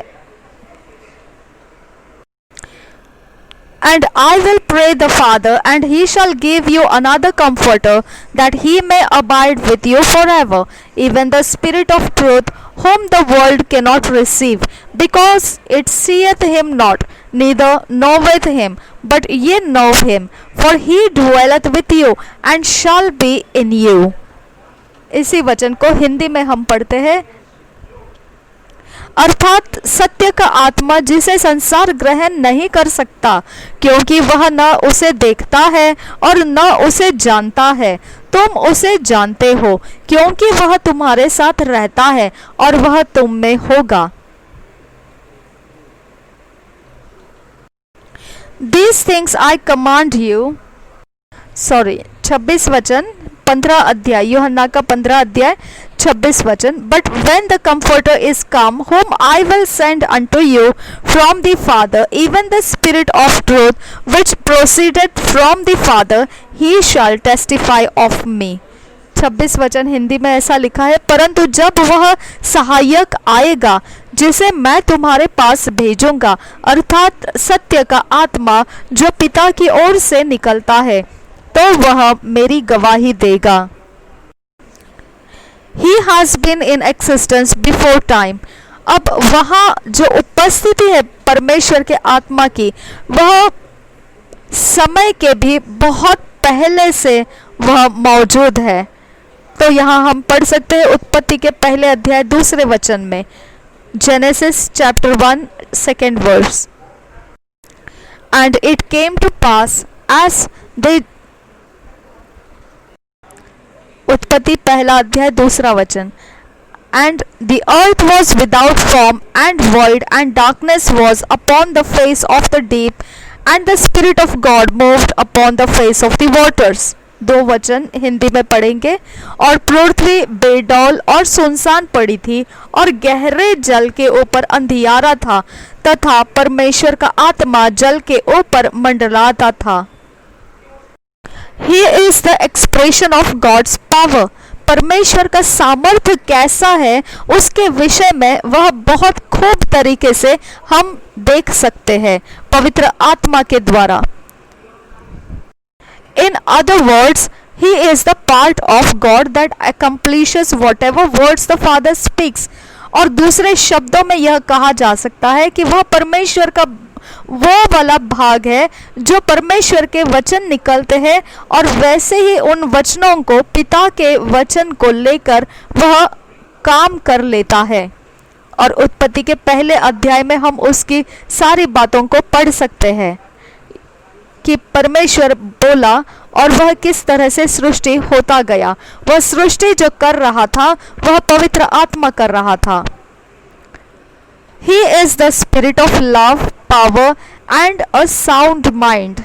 And I will pray the Father, and He shall give you another Comforter, that He may abide with you forever, even the Spirit of truth, whom the world cannot receive, because it seeth Him not, neither knoweth Him, but ye know Him, for He dwelleth with you, and shall be in you। इसी वचन को हिंदी में हम पढ़ते हैं। अर्थात सत्य का आत्मा, जिसे संसार ग्रहण नहीं कर सकता, क्योंकि वह न उसे देखता है और न उसे जानता है। तुम उसे जानते हो, क्योंकि वह तुम्हारे साथ रहता है और वह तुम में होगा। These things I command you, 26 वचन 15 अध्याय, यूहन्ना का 15 अध्याय 26 वचन। But when the Comforter is come, whom I will send unto you from the Father, even the Spirit of truth, which proceedeth from the Father, he shall testify of me। 26 वचन हिंदी में ऐसा लिखा है, परंतु जब वह सहायक आएगा जिसे मैं तुम्हारे पास भेजूंगा, अर्थात सत्य का आत्मा जो पिता की ओर से निकलता है, तो वह मेरी गवाही देगा। He has been in existence before time. अब वहाँ जो उपस्थिति है परमेश्वर के आत्मा की, वह समय के भी बहुत पहले से वह मौजूद है। तो यहाँ हम पढ़ सकते हैं उत्पत्ति के पहले अध्याय दूसरे वचन में, Genesis chapter 1 second verse, and it came to pass as they, उत्पत्ति पहला अध्याय दूसरा वचन, and the earth was without form and void, and darkness was upon the face of the deep, and the Spirit of God moved upon the face of the waters। दो वचन हिंदी में पढ़ेंगे। और पृथ्वी बेडौल और सुनसान पड़ी थी, और गहरे जल के ऊपर अंधियारा था, तथा परमेश्वर का आत्मा जल के ऊपर मंडलाता था। He is the expression of God's power। परमेश्वर का सामर्थ्य कैसा है उसके विषय में वह बहुत खूब तरीके से हम देख सकते हैं पवित्र आत्मा के द्वारा। In other words, he is the part of God that accomplishes whatever words the Father speaks। और दूसरे शब्दों में यह कहा जा सकता है कि वह परमेश्वर का वो वाला भाग है जो परमेश्वर के वचन निकलते हैं, और वैसे ही उन वचनों को पिता के वचन को लेकर वह काम कर लेता है। और उत्पत्ति के पहले अध्याय में हम उसकी सारी बातों को पढ़ सकते हैं कि परमेश्वर बोला और वह किस तरह से सृष्टि होता गया। वह सृष्टि जो कर रहा था वह पवित्र आत्मा कर रहा था। He is the spirit of love, power and a sound mind।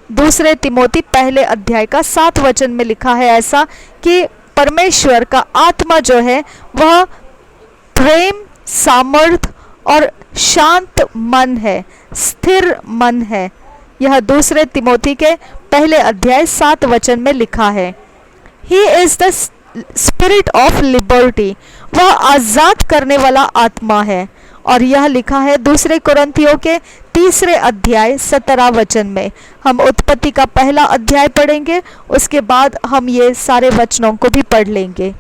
दूसरे तिमोथी पहले अध्याय का 7 वचन में लिखा है ऐसा कि परमेश्वर का आत्मा जो है वह प्रेम, सामर्थ और शांत मन है, स्थिर मन है। यह दूसरे तिमोथी के पहले अध्याय 7 वचन में लिखा है। He is the spirit of liberty। वह आजाद करने वाला आत्मा है। और यह लिखा है दूसरे कुरिन्थियों के 3 अध्याय 17 वचन में। हम उत्पत्ति का पहला अध्याय पढ़ेंगे, उसके बाद हम ये सारे वचनों को भी पढ़ लेंगे।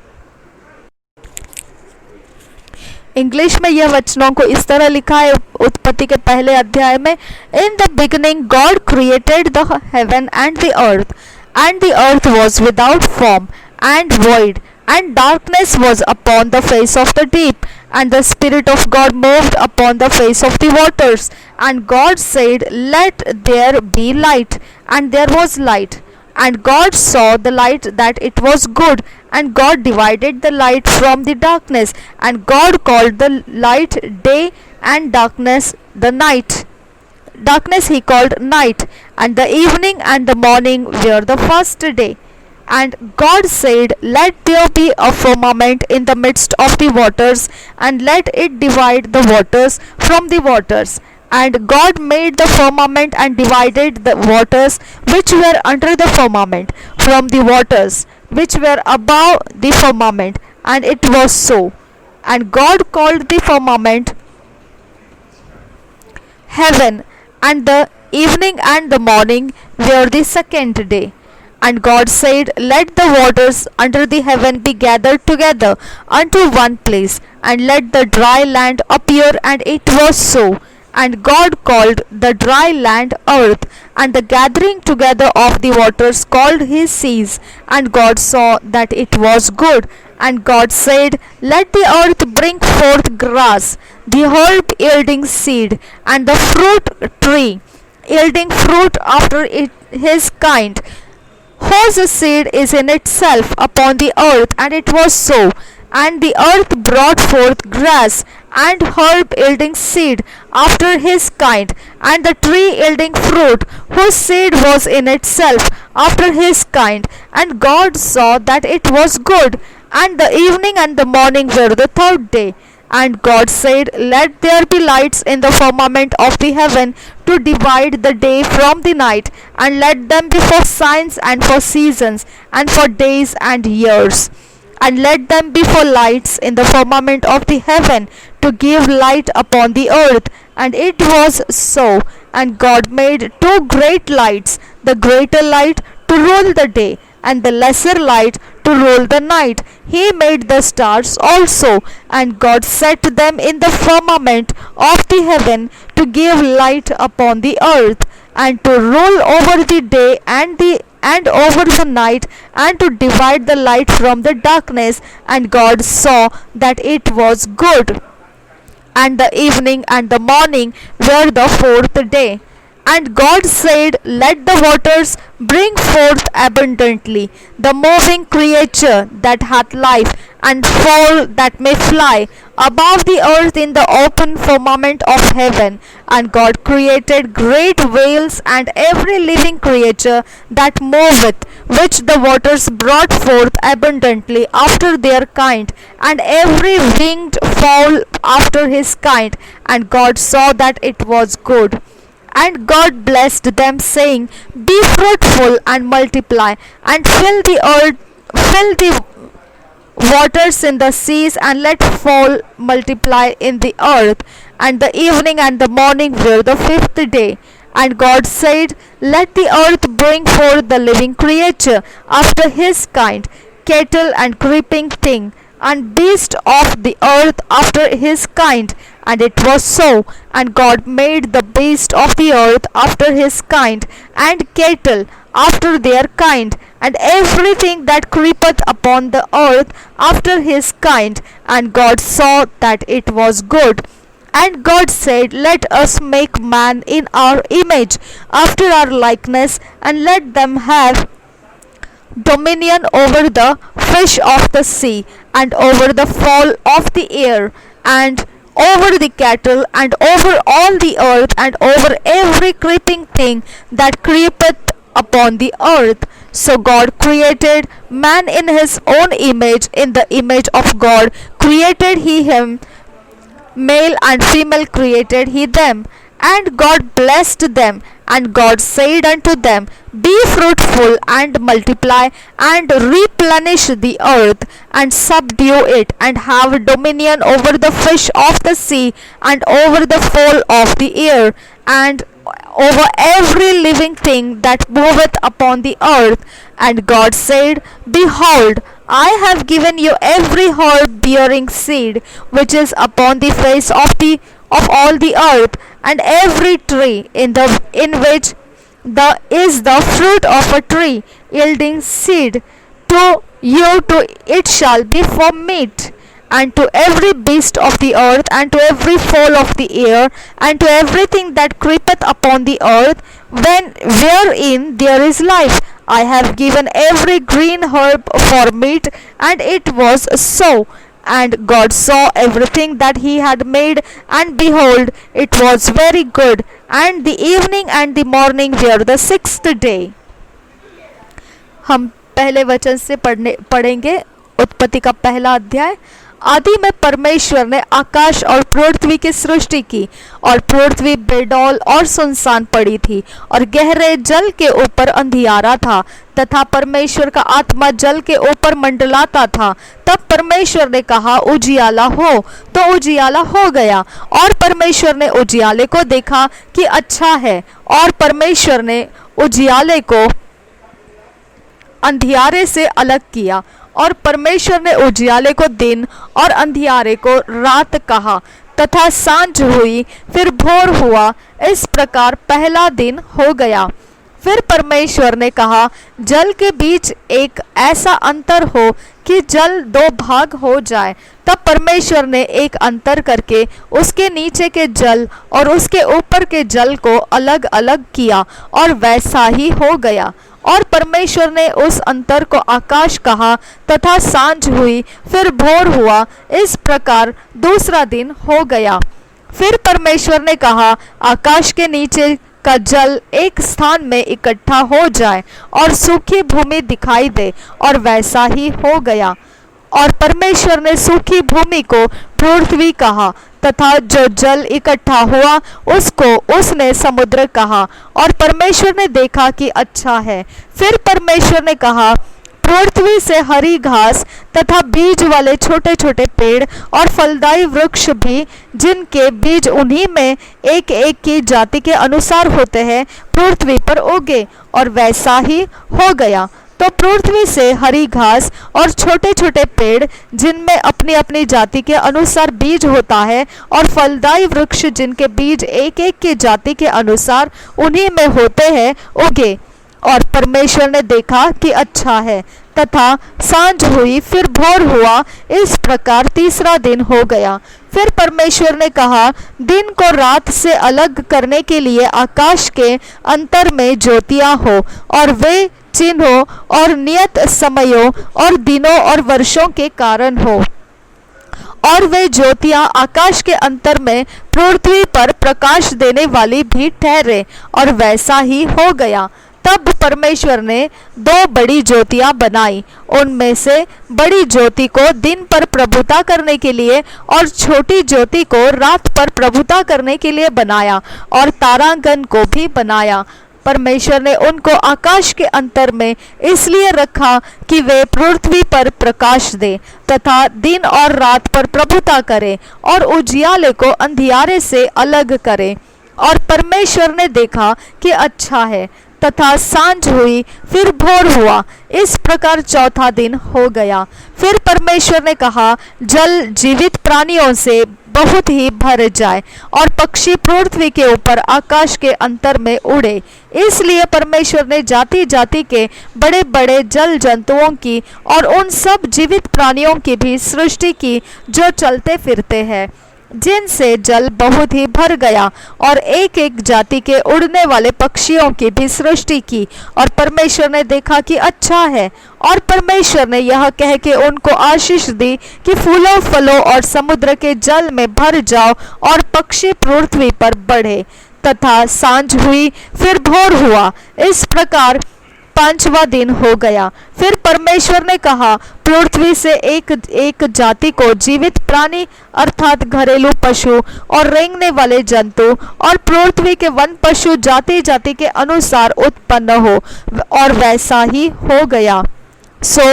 इंग्लिश में यह वचनों को इस तरह लिखा है उत्पत्ति के पहले अध्याय में, in the beginning God created the heaven and the earth was without form and void, and darkness was upon the face of the deep, and the Spirit of God moved upon the face of the waters. And God said, let there be light, and there was light. And God saw the light that it was good, and God divided the light from the darkness, and God called the light day, and darkness the night. Darkness he called night, and the evening and the morning were the first day. And God said, let there be a firmament in the midst of the waters, and let it divide the waters from the waters. And God made the firmament and divided the waters which were under the firmament from the waters which were above the firmament. And it was so. And God called the firmament heaven, and the evening and the morning were the second day. And God said, let the waters under the heaven be gathered together unto one place, and let the dry land appear, and it was so. And God called the dry land earth, and the gathering together of the waters called he seas. And God saw that it was good. And God said, let the earth bring forth grass, the herb yielding seed, and the fruit tree yielding fruit after his kind, whose seed is in itself upon the earth. And it was so. And the earth brought forth grass, and herb yielding seed after his kind, and the tree yielding fruit, whose seed was in itself after his kind. And God saw that it was good. And the evening and the morning were the third day. And God said, let there be lights in the firmament of the heaven to divide the day from the night, and let them be for signs and for seasons and for days and years. And let them be for lights in the firmament of the heaven to give light upon the earth. And it was so. And God made two great lights, the greater light to rule the day, and the lesser light to rule the night. He made the stars also, and God set them in the firmament of the heaven to give light upon the earth, and to rule over the day and over the night, and to divide the light from the darkness. And God saw that it was good. And the evening and the morning were the fourth day. And God said, let the waters bring forth abundantly the moving creature that hath life, and fowl that may fly above the earth in the open firmament of heaven. And God created great whales and every living creature that moveth, which the waters brought forth abundantly after their kind, and every winged fowl after his kind. And God saw that it was good. And God blessed them, saying, be fruitful and multiply, and fill the waters in the seas, and let fowl multiply in the earth. And the evening and the morning were the fifth day. And God said, let the earth bring forth the living creature after his kind, cattle and creeping thing, and beast of the earth after his kind. And it was so. And God made the beast of the earth after his kind, and cattle after their kind, and everything that creepeth upon the earth after his kind. And God saw that it was good. And God said, let us make man in our image, after our likeness, and let them have dominion over the fish of the sea, and over the fowl of the air, and over the cattle, and over all the earth, and over every creeping thing that creepeth upon the earth. So God created man in his own image, in the image of God created he him, male and female created he them. And God blessed them, and God said unto them, be fruitful and multiply, and replenish the earth, and subdue it, and have dominion over the fish of the sea, and over the fowl of the air, and over every living thing that moveth upon the earth. And God said, behold, I have given you every herb bearing seed which is upon the face of all the earth, and every tree in which is the fruit of a tree yielding seed. To you to it shall be for meat. And to every beast of the earth, and to every fowl of the air, and to everything that creepeth upon the earth, wherein there is life, I have given every green herb for meat. And it was so. And God saw everything that he had made, and behold, it was very good. And the evening and the morning were the sixth day. हम पहले वचन से पढ़ेंगे उत्पत्ति का पहला अध्याय। आदि में परमेश्वर ने आकाश और पृथ्वी की सृष्टि की, और पृथ्वी बेडौल और सुनसान पड़ी थी, और गहरे जल के ऊपर अंधियारा था, तथा परमेश्वर का आत्मा जल के ऊपर मंडलाता था। तब परमेश्वर ने कहा, उजियाला हो, तो उजियाला हो गया। और परमेश्वर ने उजियाले को देखा कि अच्छा है, और परमेश्वर ने उजियाले को अंधियारे से अलग किया। और परमेश्वर ने उजियाले को दिन और अंधियारे को रात कहा, तथा सांझ हुई, फिर भोर हुआ। इस प्रकार पहला दिन हो गया। फिर परमेश्वर ने कहा, जल के बीच एक ऐसा अंतर हो कि जल दो भाग हो जाए। तब परमेश्वर ने एक अंतर करके उसके नीचे के जल और उसके ऊपर के जल को अलग अलग किया, और वैसा ही हो गया। और परमेश्वर ने उस अंतर को आकाश कहा, तथा सांझ हुई, फिर भोर हुआ। इस प्रकार दूसरा दिन हो गया। फिर परमेश्वर ने कहा, आकाश के नीचे का जल एक स्थान में इकट्ठा हो जाए, और सूखी भूमि दिखाई दे, और वैसा ही हो गया। और परमेश्वर ने सूखी भूमि को पृथ्वी कहा तथा जो जल इकट्ठा हुआ उसको उसने समुद्र कहा। और परमेश्वर ने देखा कि अच्छा है। फिर परमेश्वर ने कहा, पृथ्वी से हरी घास तथा बीज वाले छोटे छोटे पेड़ और फलदायी वृक्ष भी, जिनके बीज उन्हीं में एक एक की जाति के अनुसार होते हैं, पृथ्वी पर उगे। और वैसा ही हो गया। तो पृथ्वी से हरी घास और छोटे छोटे पेड़, जिनमें अपनी अपनी जाति के अनुसार बीज होता है, और फलदायी वृक्ष, जिनके बीज एक एक की जाति के अनुसार उन्हीं में होते हैं, उगे। और परमेश्वर ने देखा कि अच्छा है। तथा सांझ हुई, फिर भोर हुआ, इस प्रकार तीसरा दिन हो गया। फिर परमेश्वर ने कहा, दिन को रात से अलग करने के लिए आकाश के अंतर में ज्योतियां हो, और वे चिन्हों और नियत समयों और दिनों और वर्षों के कारण हो। और वे ज्योतियां आकाश के अंतर में पृथ्वी पर प्रकाश देने वाली भी ठहरे। और वैसा ही हो गया। तब परमेश्वर ने दो बड़ी ज्योतियां बनाई। उनमें से बड़ी ज्योति को दिन पर प्रभुता करने के लिए और छोटी ज्योति को रात पर प्रभुता करने के लिए बनाया, और तारागण को भी बनाया। परमेश्वर ने उनको आकाश के अंतर में इसलिए रखा कि वे पृथ्वी पर प्रकाश दे तथा दिन और रात पर प्रभुता करे, और उजियाले को अंधियारे से अलग करे। और परमेश्वर ने देखा कि अच्छा है। तथा सांझ हुई, फिर भोर हुआ, इस प्रकार चौथा दिन हो गया। फिर परमेश्वर ने कहा, जल जीवित प्राणियों से बहुत ही भर जाए, और पक्षी पृथ्वी के ऊपर आकाश के अंतर में उड़े। इसलिए परमेश्वर ने जाति जाति के बड़े बड़े जल जंतुओं की और उन सब जीवित प्राणियों की भी सृष्टि की, जो चलते फिरते हैं, जिनसे जल बहुत ही भर गया, और एक एक जाति के उड़ने वाले पक्षियों की भी सृष्टि की। और परमेश्वर ने देखा कि अच्छा है। और परमेश्वर ने यह कह के उनको आशीष दी कि फूलों फलों और समुद्र के जल में भर जाओ, और पक्षी पृथ्वी पर बढ़े। तथा सांझ हुई, फिर भोर हुआ, इस प्रकार पांचवा दिन हो गया। फिर परमेश्वर ने कहा, पृथ्वी से एक एक जाति को जीवित प्राणी अर्थात घरेलू पशु और रेंगने वाले जंतु और पृथ्वी के वन पशु जाति जाति के अनुसार उत्पन्न हो। और वैसा ही हो गया। सो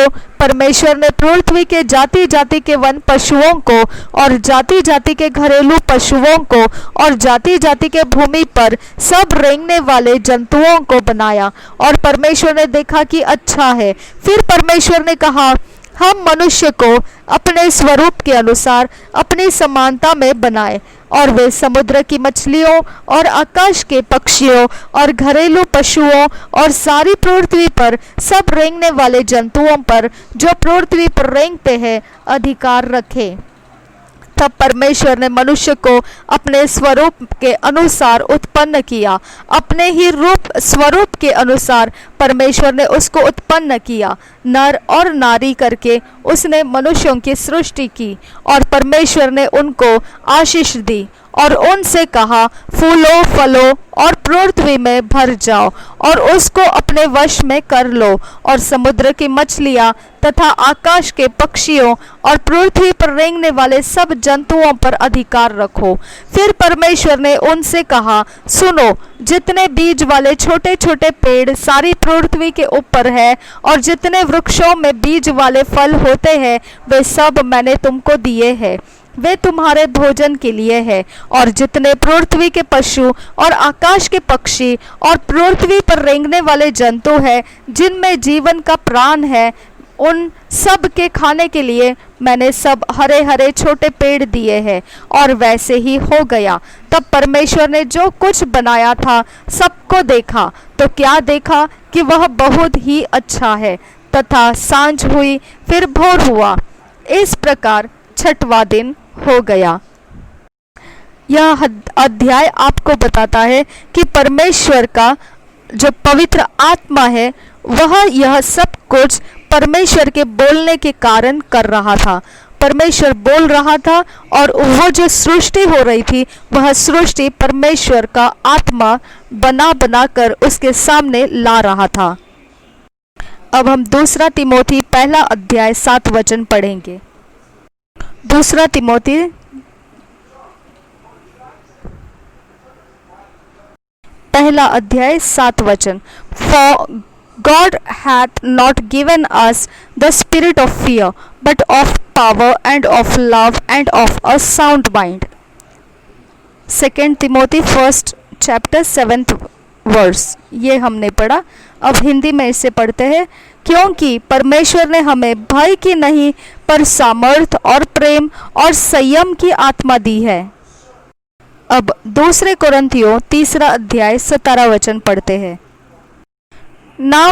परमेश्वर ने पृथ्वी के जाति जाति के वन पशुओं को और जाति जाति के घरेलू पशुओं को और जाति जाति के भूमि पर सब रेंगने वाले जंतुओं को बनाया। और परमेश्वर ने देखा कि अच्छा है। फिर परमेश्वर ने कहा, हम मनुष्य को अपने स्वरूप के अनुसार अपनी समानता में बनाए, और वे समुद्र की मछलियों और आकाश के पक्षियों और घरेलू पशुओं और सारी पृथ्वी पर सब रेंगने वाले जंतुओं पर जो पृथ्वी पर रेंगते हैं अधिकार रखे। तब परमेश्वर ने मनुष्य को अपने स्वरूप के अनुसार उत्पन्न किया, अपने ही रूप स्वरूप के अनुसार परमेश्वर ने उसको उत्पन्न किया, नर और नारी करके उसने मनुष्यों की सृष्टि की। और परमेश्वर ने उनको आशीष दी और उनसे कहा, फूलो फलो और पृथ्वी में भर जाओ और उसको अपने वश में कर लो, और समुद्र की मछलियाँ तथा आकाश के पक्षियों और पृथ्वी पर रेंगने वाले सब जंतुओं पर अधिकार रखो। फिर परमेश्वर ने उनसे कहा, सुनो, जितने बीज वाले छोटे छोटे पेड़ सारी पृथ्वी के ऊपर है और जितने वृक्षों में बीज वाले फल होते हैं, वे सब मैंने तुमको दिए हैं, वे तुम्हारे भोजन के लिए है। और जितने पृथ्वी के पशु और आकाश के पक्षी और पृथ्वी पर रेंगने वाले जंतु हैं, जिनमें जीवन का प्राण है, उन सब के खाने के लिए मैंने सब हरे हरे छोटे पेड़ दिए हैं। और वैसे ही हो गया। तब परमेश्वर ने जो कुछ बनाया था सबको देखा, तो क्या देखा कि वह बहुत ही अच्छा है। तथा सांझ हुई, फिर भोर हुआ, इस प्रकार छठवां दिन हो गया। यह अध्याय आपको बताता है कि परमेश्वर का जो पवित्र आत्मा है वह यह सब कुछ परमेश्वर के बोलने के कारण कर रहा था। परमेश्वर बोल रहा था और वह जो सृष्टि हो रही थी वह सृष्टि परमेश्वर का आत्मा बना बना कर उसके सामने ला रहा था। अब हम दूसरा तिमोथी पहला अध्याय 7 वचन पढ़ेंगे। दूसरा तिमोथी पहला अध्याय 7 वचन। For God hath not given us the spirit of fear, but of power and of love and of a sound mind. 2 Timothy 1st chapter 7th verse। ये हमने पढ़ा। अब हिंदी में इसे पढ़ते हैं। क्योंकि परमेश्वर ने हमें भय की नहीं पर सामर्थ और प्रेम और संयम की आत्मा दी है। अब दूसरे कोरिन्थियों तीसरा अध्याय 17 वचन पढ़ते हैं। Now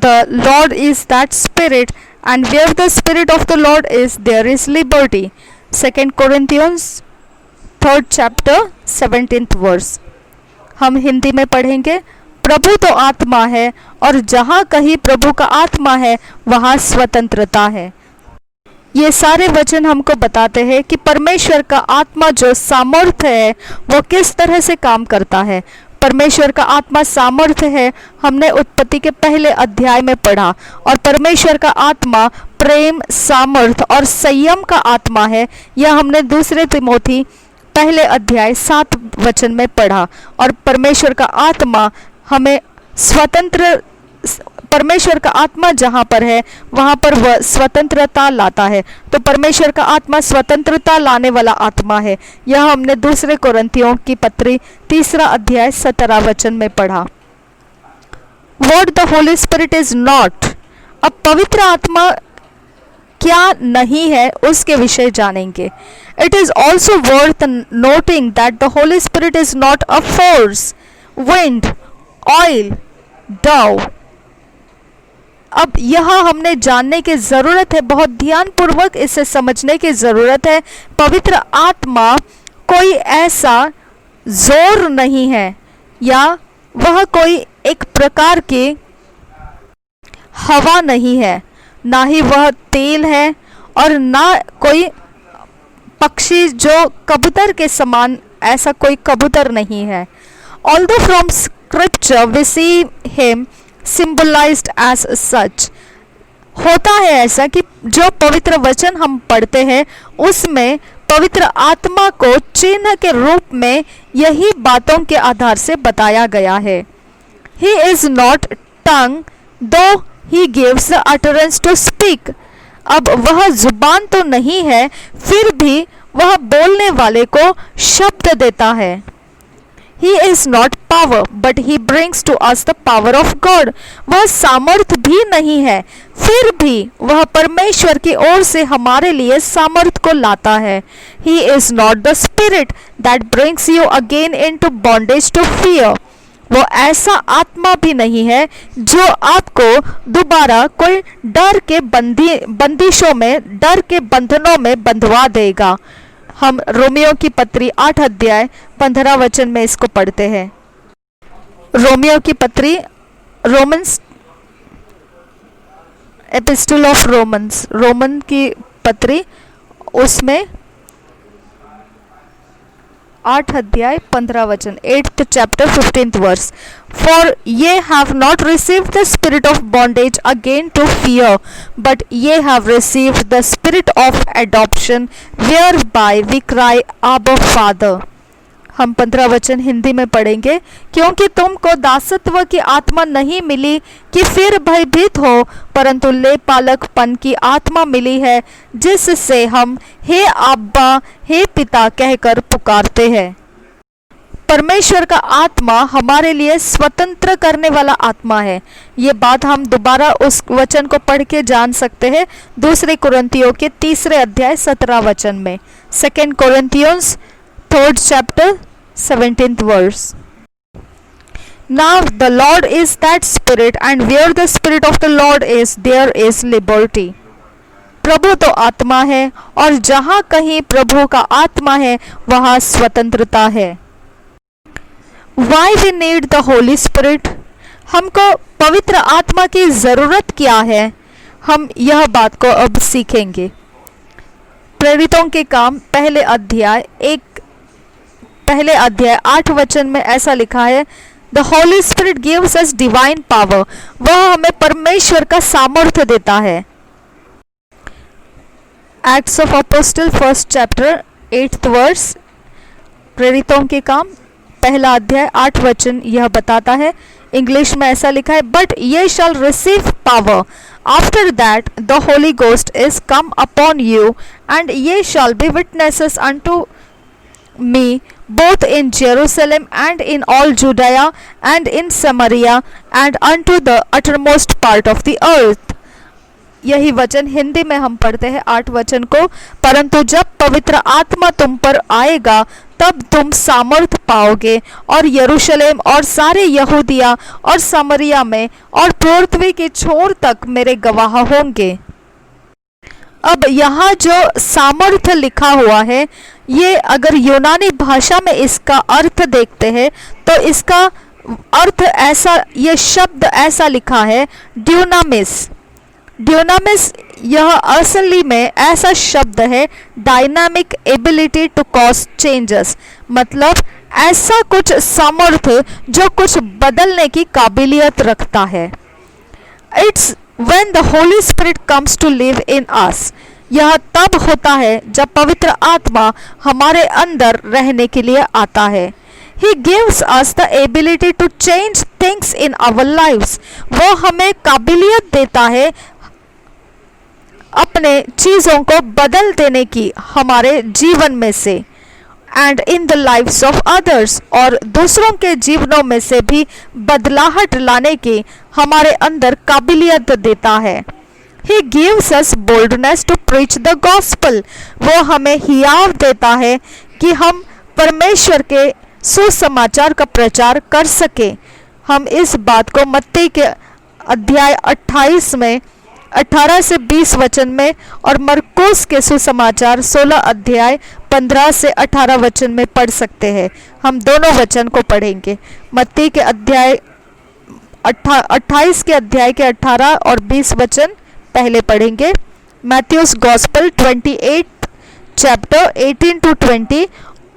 the Lord is that Spirit, and where the Spirit of the Lord is, there is liberty. 2 Corinthians 3rd chapter 17th verse। हम हिंदी में पढ़ेंगे। प्रभु तो आत्मा है, और जहाँ कहीं प्रभु का आत्मा है वहाँ स्वतंत्रता है। ये सारे वचन हमको बताते हैं कि परमेश्वर का आत्मा जो सामर्थ्य है वो किस तरह से काम करता है। परमेश्वर का आत्मा सामर्थ्य है, हमने उत्पत्ति के पहले अध्याय में पढ़ा। और परमेश्वर का आत्मा प्रेम, सामर्थ और संयम का आत्मा है, यह हमने दूसरे तिमोथी पहले अध्याय 7 वचन में पढ़ा। और परमेश्वर का आत्मा हमें स्वतंत्र, परमेश्वर का आत्मा जहाँ पर है वहाँ पर वह स्वतंत्रता लाता है। तो परमेश्वर का आत्मा स्वतंत्रता लाने वाला आत्मा है। यह हमने दूसरे कोरिन्थियों की पत्री तीसरा अध्याय 17 वचन में पढ़ा। What the Holy Spirit is not। अब पवित्र आत्मा क्या नहीं है उसके विषय जानेंगे। It is also worth noting that the Holy Spirit is not a force, wind, oil, dove। अब यह हमने जानने की ज़रूरत है, बहुत ध्यानपूर्वक इसे समझने की ज़रूरत है। पवित्र आत्मा कोई ऐसा जोर नहीं है, या वह कोई एक प्रकार की हवा नहीं है, ना ही वह तेल है, और ना कोई पक्षी जो कबूतर के समान, ऐसा कोई कबूतर नहीं है। Although from scripture we see him symbolized as such। होता है ऐसा कि जो पवित्र वचन हम पढ़ते हैं उसमें पवित्र आत्मा को चिन्ह के रूप में यही बातों के आधार से बताया गया है। He is not tongue though he gives the utterance to speak। अब वह जुबान तो नहीं है, फिर भी वह बोलने वाले को शब्द देता है। He is not power, but he brings to us the power of God। वह सामर्थ भी नहीं है, फिर भी वह परमेश्वर की ओर से हमारे लिए सामर्थ को लाता है। He is not the spirit that brings you again into bondage to fear। वो ऐसा आत्मा भी नहीं है जो आपको दोबारा कोई डर के बंदिशों में, डर के बंधनों में बंधवा देगा। हम रोमियो की पत्री 8 अध्याय 15 वचन में इसको पढ़ते हैं। रोमियो की पत्री, Romans, epistle of Romans, Roman की पत्री, उसमें 8 अध्याय 15 वचन, 8th chapter 15th verse। For ye have not received the spirit of bondage again to fear, but ye have received the spirit of adoption, whereby we cry, Abba Father। हम 15 वचन हिंदी में पढ़ेंगे। क्योंकि तुमको दासत्व की आत्मा नहीं मिली कि फिर भयभीत हो, परंतु ले पालकपन की आत्मा मिली है, जिससे हम हे अब्बा, हे पिता कहकर पुकारते हैं। परमेश्वर का आत्मा हमारे लिए स्वतंत्र करने वाला आत्मा है। ये बात हम दोबारा उस वचन को पढ़ के जान सकते हैं दूसरे कोरिन्थियों के तीसरे अध्याय 17 वचन में। 2 Corinthians 3rd chapter 17th verse। Now the Lord is that Spirit, and where the Spirit of the Lord is, there is liberty। प्रभु तो आत्मा है, और जहाँ कहीं प्रभु का आत्मा है वहाँ स्वतंत्रता है। Why we need the Holy Spirit? हमको पवित्र आत्मा की ज़रूरत क्या है? हम यह बात को अब सीखेंगे। प्रेरितों के काम पहले अध्याय 8 वचन में ऐसा लिखा है, the Holi spirit gives us divine power, वह हमें परमेश्वर का सामर्थ्य देता है। Acts of apostle first chapter 8th verse, प्रेरितों के काम पहला अध्याय 8 वचन यह बताता है। इंग्लिश में ऐसा लिखा है, but ye shall receive power after that the holy ghost is come upon you and ye shall be witnesses unto me both in Jerusalem and in all Judea and in Samaria and unto the uttermost part of the earth। यही वचन हिंदी में हम पढ़ते हैं 8 वचन को, परंतु जब पवित्र आत्मा तुम पर आएगा तब तुम सामर्थ पाओगे और यरूशलेम और सारे यहूदिया और समरिया में और पृथ्वी के छोर तक मेरे गवाह होंगे। अब यहाँ जो सामर्थ्य लिखा हुआ है, ये अगर यूनानी भाषा में इसका अर्थ देखते हैं तो इसका अर्थ ऐसा, ये शब्द ऐसा लिखा है ड्यूनामिस। ड्यूनामिस यह असली में ऐसा शब्द है dynamic ability to cause changes, मतलब ऐसा कुछ सामर्थ्य जो कुछ बदलने की काबिलियत रखता है। It's when the Holy Spirit comes to live in us, यह तब होता है जब पवित्र आत्मा हमारे अंदर रहने के लिए आता है। He gives us the ability to change things in our lives, वो हमें काबिलियत देता है अपने चीज़ों को बदल देने की हमारे जीवन में से, and in the lives of others, और दूसरों के जीवनों में से भी बदलाहट लाने की हमारे अंदर काबिलियत देता है। He gives us boldness to preach the gospel, वो हमें हियाव देता है कि हम परमेश्वर के सुसमाचार का प्रचार कर सके। हम इस बात को मत्ती के अध्याय 28 में 18 से 20 वचन में और मरकुस के सुसमाचार 16 अध्याय 15 से 18 वचन में पढ़ सकते हैं। हम दोनों वचन को पढ़ेंगे। मत्ती के अध्याय 28 के अध्याय के 18 और 20 वचन पहले पढ़ेंगे। Matthew's gospel 28 chapter 18 to 20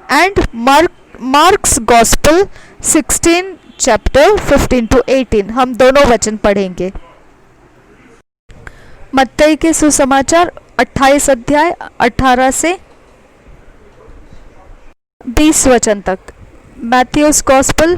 and Mark's gospel 16 chapter 15 to 18। हम दोनों वचन पढ़ेंगे। मत्ती के सुसमाचार 28 अध्याय 18 से 20 वचन तक। Matthew's gospel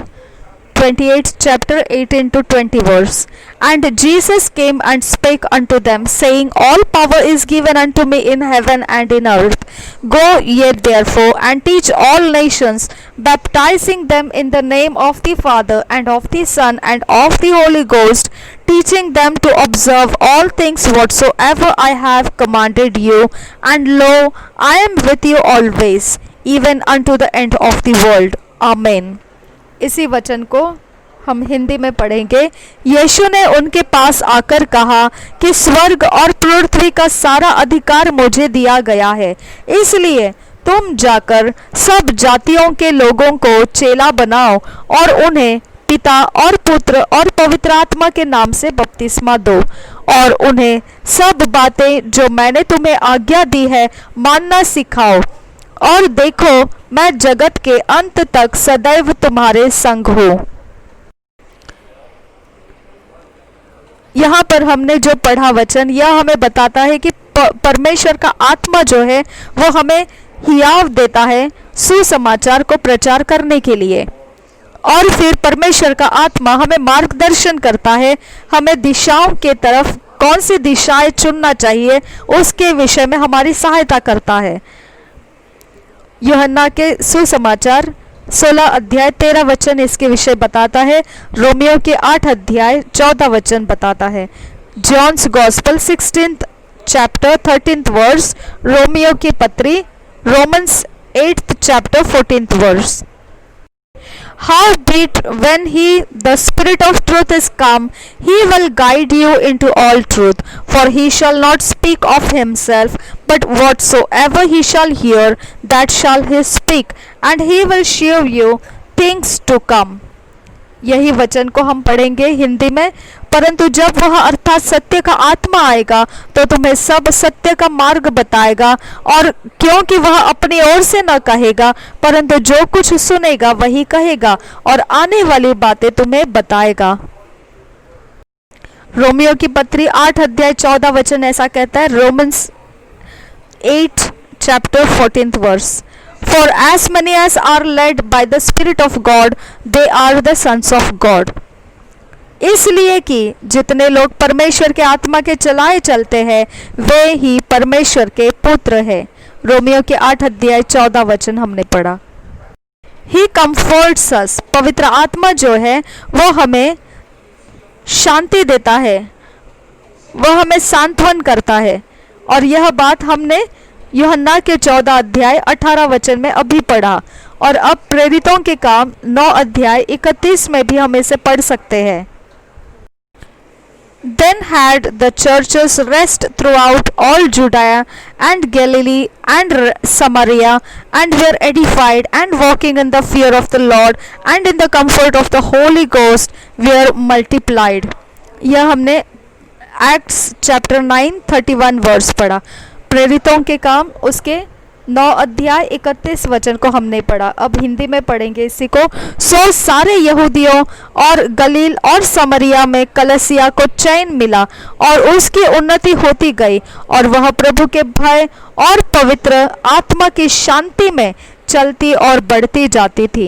28 chapter 18 to 20 verse, and Jesus came and spake unto them, saying, all power is given unto me in heaven and in earth. Go ye therefore and teach all nations, baptizing them in the name of the Father and of the Son and of the Holy Ghost, teaching them to observe all things whatsoever I have commanded you, and lo, I am with you always, even unto the end of the world. Amen। इसी वचन को हम हिंदी में पढ़ेंगे। यीशु ने उनके पास आकर कहा कि स्वर्ग और पृथ्वी का सारा अधिकार मुझे दिया गया है, इसलिए तुम जाकर सब जातियों के लोगों को चेला बनाओ और उन्हें पिता और पुत्र और पवित्र आत्मा के नाम से बपतिस्मा दो, और उन्हें सब बातें जो मैंने तुम्हें आज्ञा दी है मानना सिखाओ, और देखो मैं जगत के अंत तक सदैव तुम्हारे संग हूँ। यहाँ पर हमने जो पढ़ा वचन, यह हमें बताता है कि परमेश्वर का आत्मा जो है वो हमें हियाव देता है सुसमाचार को प्रचार करने के लिए, और फिर परमेश्वर का आत्मा हमें मार्गदर्शन करता है, हमें दिशाओं के तरफ कौन सी दिशाएं चुनना चाहिए उसके विषय में हमारी सहायता करता है। यूहन्ना के सुसमाचार 16 अध्याय 13 वचन इसके विषय बताता है। रोमियो के 8 अध्याय 14 वचन बताता है। John's gospel 16th chapter 13th verse, रोमियो की पत्री Romans 8th chapter 14th verse. Howbeit when he, the Spirit of truth is come, he will guide you into all truth, for he shall not speak of himself, but whatsoever he shall hear, that shall he speak, and he will show you things to come। यही वचन को हम पढ़ेंगे हिंदी में। परंतु जब वह अर्थात सत्य का आत्मा आएगा तो तुम्हें सब सत्य का मार्ग बताएगा, और क्योंकि वह अपनी ओर से न कहेगा परंतु जो कुछ सुनेगा वही कहेगा और आने वाली बातें तुम्हें बताएगा। रोमियो की पत्री 8 अध्याय 14 वचन ऐसा कहता है, Romans 8 chapter 14th verse, for as many as are led by the Spirit of God, they are the sons of God. इसलिए कि जितने लोग परमेश्वर के आत्मा के चलाए चलते हैं वे ही परमेश्वर के पुत्र हैं। रोमियो के 8 अध्याय 14 वचन हमने पढ़ा। He comforts us, पवित्र आत्मा जो है वो हमें शांति देता है, वह हमें सांत्वन करता है, और यह बात हमने यूहन्ना के 14 अध्याय 18 वचन में अभी पढ़ा, और अब प्रेरितों के काम 9 अध्याय 31 में भी हम इसे पढ़ सकते हैं। Then had the churches rest throughout all Judea and Galilee and Samaria, and were edified, and walking in the fear of the Lord and in the comfort of the Holy Ghost were multiplied. यह हमने Acts chapter 9 31 वर्स पढ़ा। प्रेरितों के काम उसके 9 अध्याय 31 वचन को हमने पढ़ा। अब हिंदी में पढ़ेंगे इसी को। सो सारे यहूदियों और गलील और समरिया में कलसिया को चैन मिला और उसकी उन्नति होती गई, और वह प्रभु के भय और पवित्र आत्मा की शांति में चलती और बढ़ती जाती थी।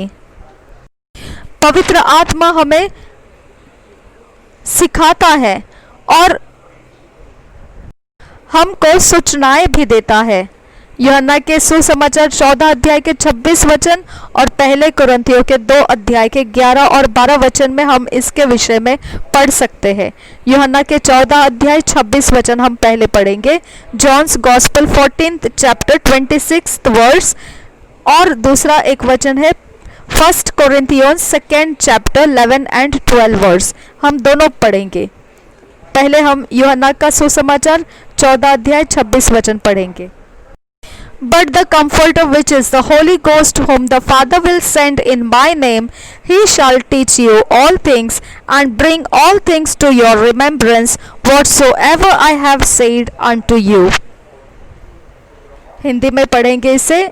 पवित्र आत्मा हमें सिखाता है और हमको सूचनाएं भी देता है। यूहन्ना के सुसमाचार 14 अध्याय के 26 वचन और पहले कुरिन्थियों के 2 अध्याय के 11 और 12 वचन में हम इसके विषय में पढ़ सकते हैं। यूहन्ना के 14 अध्याय 26 वचन हम पहले पढ़ेंगे, Johns gospel 14th chapter 26th verse, और दूसरा एक वचन है 1 Corinthians 2nd chapter 11 and 12 verse. हम दोनों पढ़ेंगे। पहले हम यूहन्ना का सुसमाचार 14 अध्याय 26 वचन पढ़ेंगे। But the Comforter, which is the Holy Ghost, whom the Father will send in my name, he shall teach you all things and bring all things to your remembrance whatsoever I have said unto you. Hindi में पढ़ेंगे इसे।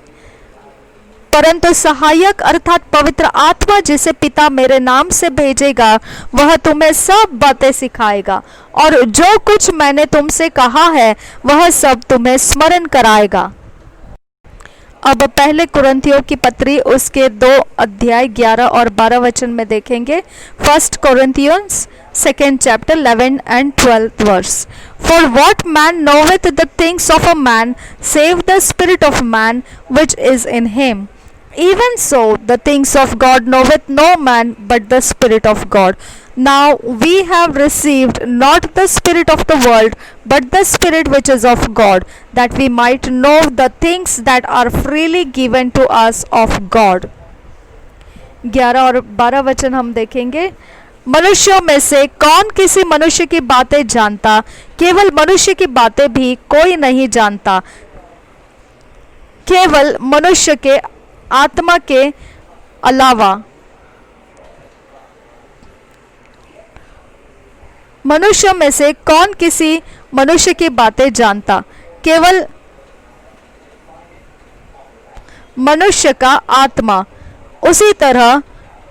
परंतु सहायक अर्थात पवित्र आत्मा जिसे पिता मेरे नाम से भेजेगा वह तुम्हें सब बातें सिखाएगा, और जो कुछ मैंने तुमसे कहा है वह सब तुम्हें स्मरण कराएगा। अब पहले कुरिन्थियों की पत्री उसके 2 अध्याय 11 और 12 वचन में देखेंगे। 1 Corinthians 2nd chapter 11 and 12 verse. For what man knoweth the things of a man, save the spirit of man which is in him? Even so the things of God knoweth no man but the Spirit of God. Now we have received not the spirit of the world, but the Spirit which is of God, that we might know the things that are freely given to us of God. 11 और 12 वचन हम देखेंगे। मनुष्यों में से कौन किसी मनुष्य की बातें जानता? केवल मनुष्य की बातें भी कोई नहीं जानता, केवल मनुष्य के आत्मा के अलावा। मनुष्य में से कौन किसी मनुष्य की बातें जानता? केवल मनुष्य का आत्मा। उसी तरह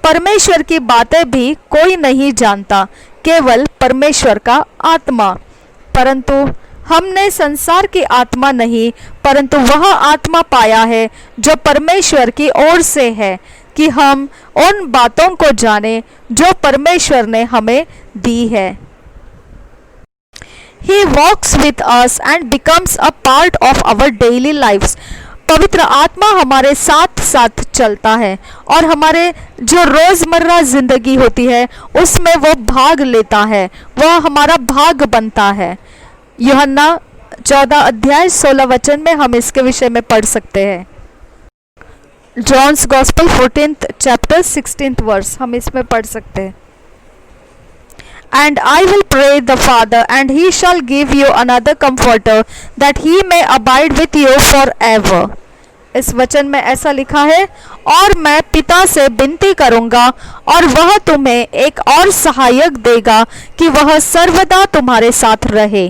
परमेश्वर की बातें भी कोई नहीं जानता, केवल परमेश्वर का आत्मा। परंतु हमने संसार की आत्मा नहीं, परंतु वह आत्मा पाया है जो परमेश्वर की ओर से है, कि हम उन बातों को जाने जो परमेश्वर ने हमें दी है। He walks with us and becomes a part of our daily lives. पवित्र आत्मा हमारे साथ साथ चलता है और हमारे जो रोजमर्रा जिंदगी होती है उसमें वो भाग लेता है, वह हमारा भाग बनता है। यूहन्ना 14 अध्याय 16 वचन में हम इसके विषय में पढ़ सकते हैं। John's gospel 14th chapter 16th verse हम इसमें पढ़ सकते हैं। And I will pray the Father, and he shall give you another comforter, that he may abide with you forever. इस वचन में ऐसा लिखा है, और मैं पिता से विनती करूंगा और वह तुम्हें एक और सहायक देगा कि वह सर्वदा तुम्हारे साथ रहे।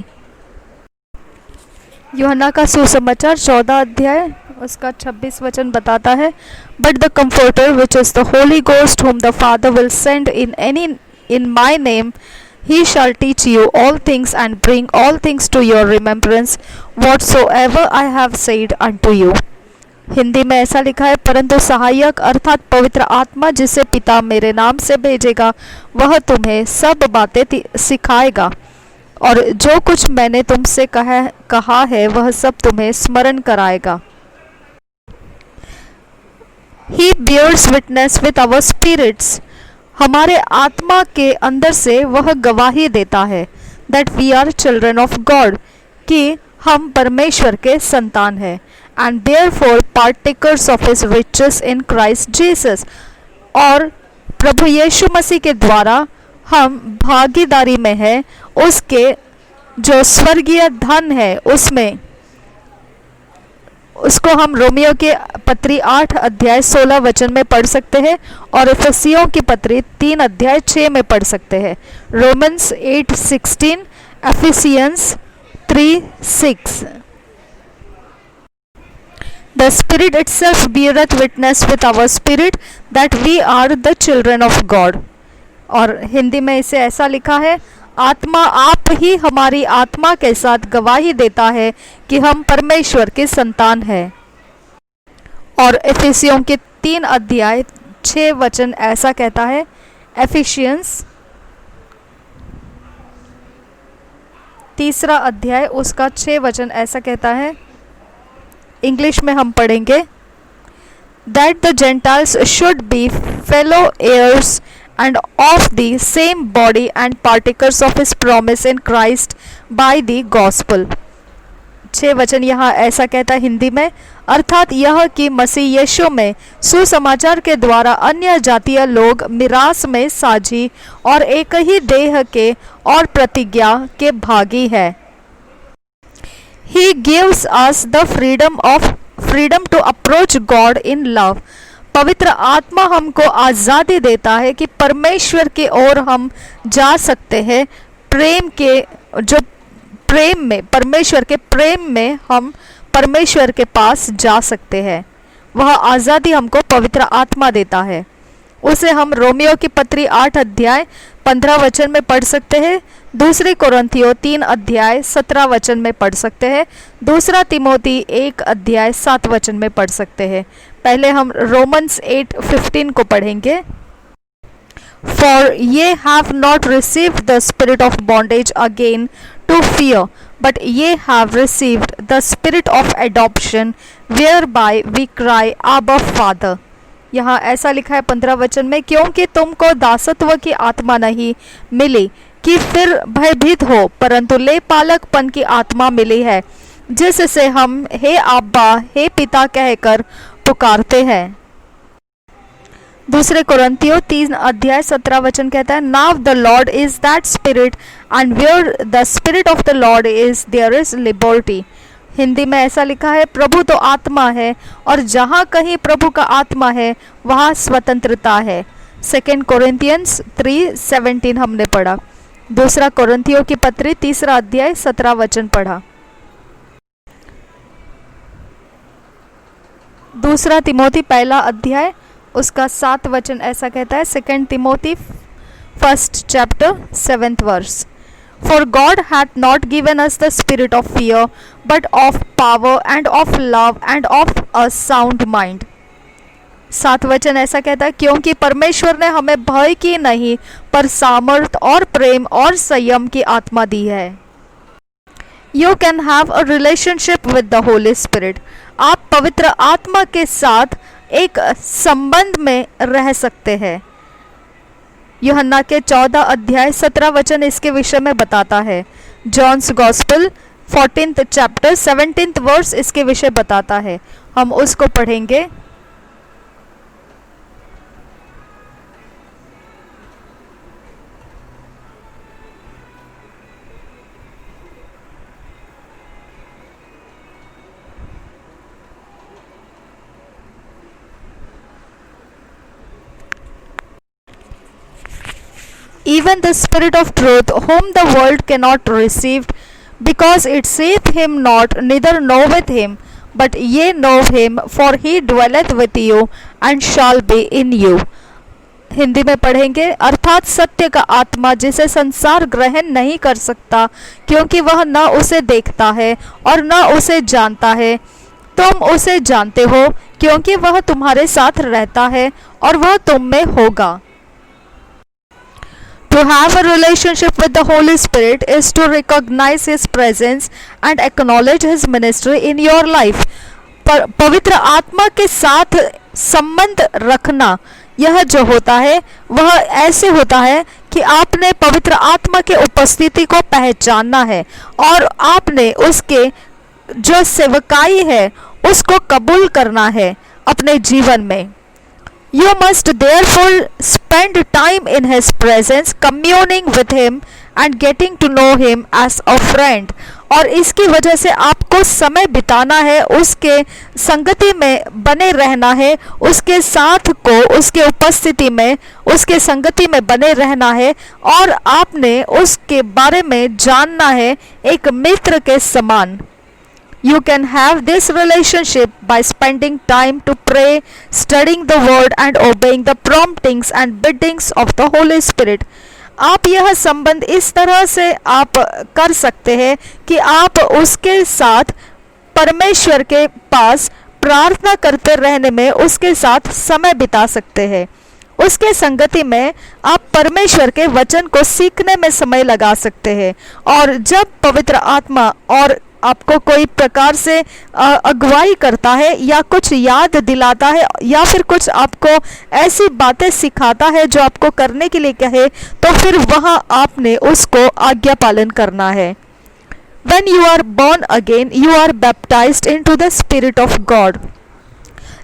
यूहन्ना का सुसमाचार 14 अध्याय उसका 26 वचन बताता है, but the comforter which is the holy ghost whom the Father will send in my name, he shall teach you all things and bring all things to your remembrance whatsoever I have said unto you। Hindi में ऐसा लिखा है, परंतु सहायक अर्थात पवित्र आत्मा जिसे पिता मेरे नाम से भेजेगा वह तुम्हें सब बातें सिखाएगा और जो कुछ मैंने तुमसे कहा है वह सब तुम्हें स्मरण कराएगा। He bears witness with our spirits, हमारे आत्मा के अंदर से वह गवाही देता है, that we are children of God, कि हम परमेश्वर के संतान हैं, and therefore partakers of his riches in Christ Jesus, और प्रभु यीशु मसीह के द्वारा हम भागीदारी में हैं उसके जो स्वर्गीय धन है उसमें। उसको हम रोमियो की पत्री 8 अध्याय 16 वचन में पढ़ सकते हैं और इफिसियों की पत्री 3 अध्याय 6 में पढ़ सकते हैं। Romans 8:16, एफिसियंस 3:6। The Spirit itself beareth witness with our spirit that we are the children of God। और हिंदी में इसे ऐसा लिखा है, आत्मा आप ही हमारी आत्मा के साथ गवाही देता है कि हम परमेश्वर के संतान हैं। और इफिसियों के 3 अध्याय 6 वचन ऐसा कहता है, एफिशियंस 3 अध्याय उसका 6 वचन ऐसा कहता है, इंग्लिश में हम पढ़ेंगे, that the Gentiles should be fellow heirs and of the same body and partakers of his promise in Christ by the gospel। 6 वचन यहाँ ऐसा कहता है हिंदी में, अर्थात यह कि मसीह यीशु में सुसमाचार के द्वारा अन्य जातीय लोग मिरास में साझी और एक ही देह के और प्रतिज्ञा के भागी है। He gives us the freedom to approach God in love। पवित्र आत्मा हमको आज़ादी देता है कि परमेश्वर की ओर हम जा सकते हैं, परमेश्वर के प्रेम में हम परमेश्वर के पास जा सकते हैं। वह आज़ादी हमको पवित्र आत्मा देता है। उसे हम रोमियो की पत्री 8 अध्याय 15 वचन में पढ़ सकते हैं, दूसरी कोरिन्थियों 3 अध्याय 17 वचन में पढ़ सकते हैं, दूसरा तिमोथी 1 अध्याय 7 वचन में पढ़ सकते हैं। पहले हम रोमन्स 8:15 को पढ़ेंगे। For ye have not received the spirit of bondage again to fear, but ye have received the spirit of adoption, whereby we cry, Abba, Father। यहाँ ऐसा लिखा है 15 वचन में, क्योंकि तुमको दासत्व की आत्मा नहीं मिली कि फिर भयभीत हो, परंतु ले पालकपन की आत्मा मिली है, जिससे हम हे आब्बा, हे पिता कहकर पुकारते हैं। दूसरे कोरिन्थियों 3 अध्याय 17 वचन कहता है, now the lord is that spirit and where the spirit of the lord is there is liberty. Hindi में ऐसा लिखा है, प्रभु तो आत्मा है और जहाँ कहीं प्रभु का आत्मा है वहाँ स्वतंत्रता है। 2 कोरिन्थियंस 3:17 हमने पढ़ा। दूसरा कोरिन्थियों की पत्री 3 अध्याय 17 वचन पढ़ा। दूसरा तिमोथी 1 अध्याय उसका 7 वचन ऐसा कहता है, 2 Timothy 1 chapter 7th verse। For God hath not given us the spirit of fear, but of power and of love and of a sound mind। 7 वचन ऐसा कहता है, क्योंकि परमेश्वर ने हमें भय की नहीं पर सामर्थ और प्रेम और संयम की आत्मा दी है। You can have a relationship with the Holy Spirit। आप पवित्र आत्मा के साथ एक संबंध में रह सकते हैं। यूहन्ना के 14 अध्याय 17 वचन इसके विषय में बताता है। John's gospel 14th chapter 17th verse इसके विषय बताता है। हम उसको पढ़ेंगे। even the Spirit of truth, whom the world cannot receive, because it seeth him not, neither knoweth him. But ye know him, for he dwelleth with you and shall be in you. Hindi में पढ़ेंगे, अर्थात सत्य का आत्मा जिसे संसार ग्रहण नहीं कर सकता, क्योंकि वह न उसे देखता है और न उसे जानता है। तुम उसे जानते हो, क्योंकि वह तुम्हारे साथ रहता है और वह तुम में होगा। To have a relationship with the Holy Spirit is to recognize His presence and acknowledge His ministry in your life. पवित्र आत्मा के साथ संबंध रखना, यह जो होता है वह ऐसे होता है कि आपने पवित्र आत्मा के उपस्थिति को पहचानना है और आपने उसके जो सेवकाई है उसको कबूल करना है अपने जीवन में। You must therefore spend time in His presence, communing with Him and getting to know Him as a friend. और इसकी वजह से आपको समय बिताना है, उसके संगति में बने रहना है, उसके साथ को उसके उपस्थिति में उसके संगति में बने रहना है और आपने उसके बारे में जानना है एक मित्र के समान। You can have this relationship by spending time to pray, studying the word and obeying the promptings and biddings of the Holy Spirit. आप यह संबंध इस तरह से आप कर सकते हैं कि आप उसके साथ परमेश्वर के पास प्रार्थना करते रहने में उसके साथ समय बिता सकते हैं। उसके संगति में आप परमेश्वर के वचन को सीखने में समय लगा सकते हैं। और जब पवित्र आत्मा और आपको कोई प्रकार से अगुवाई करता है या कुछ याद दिलाता है या फिर कुछ आपको ऐसी बातें सिखाता है जो आपको करने के लिए कहे, तो फिर वहाँ आपने उसको आज्ञा पालन करना है। When you are born again, you are baptized into the Spirit of God.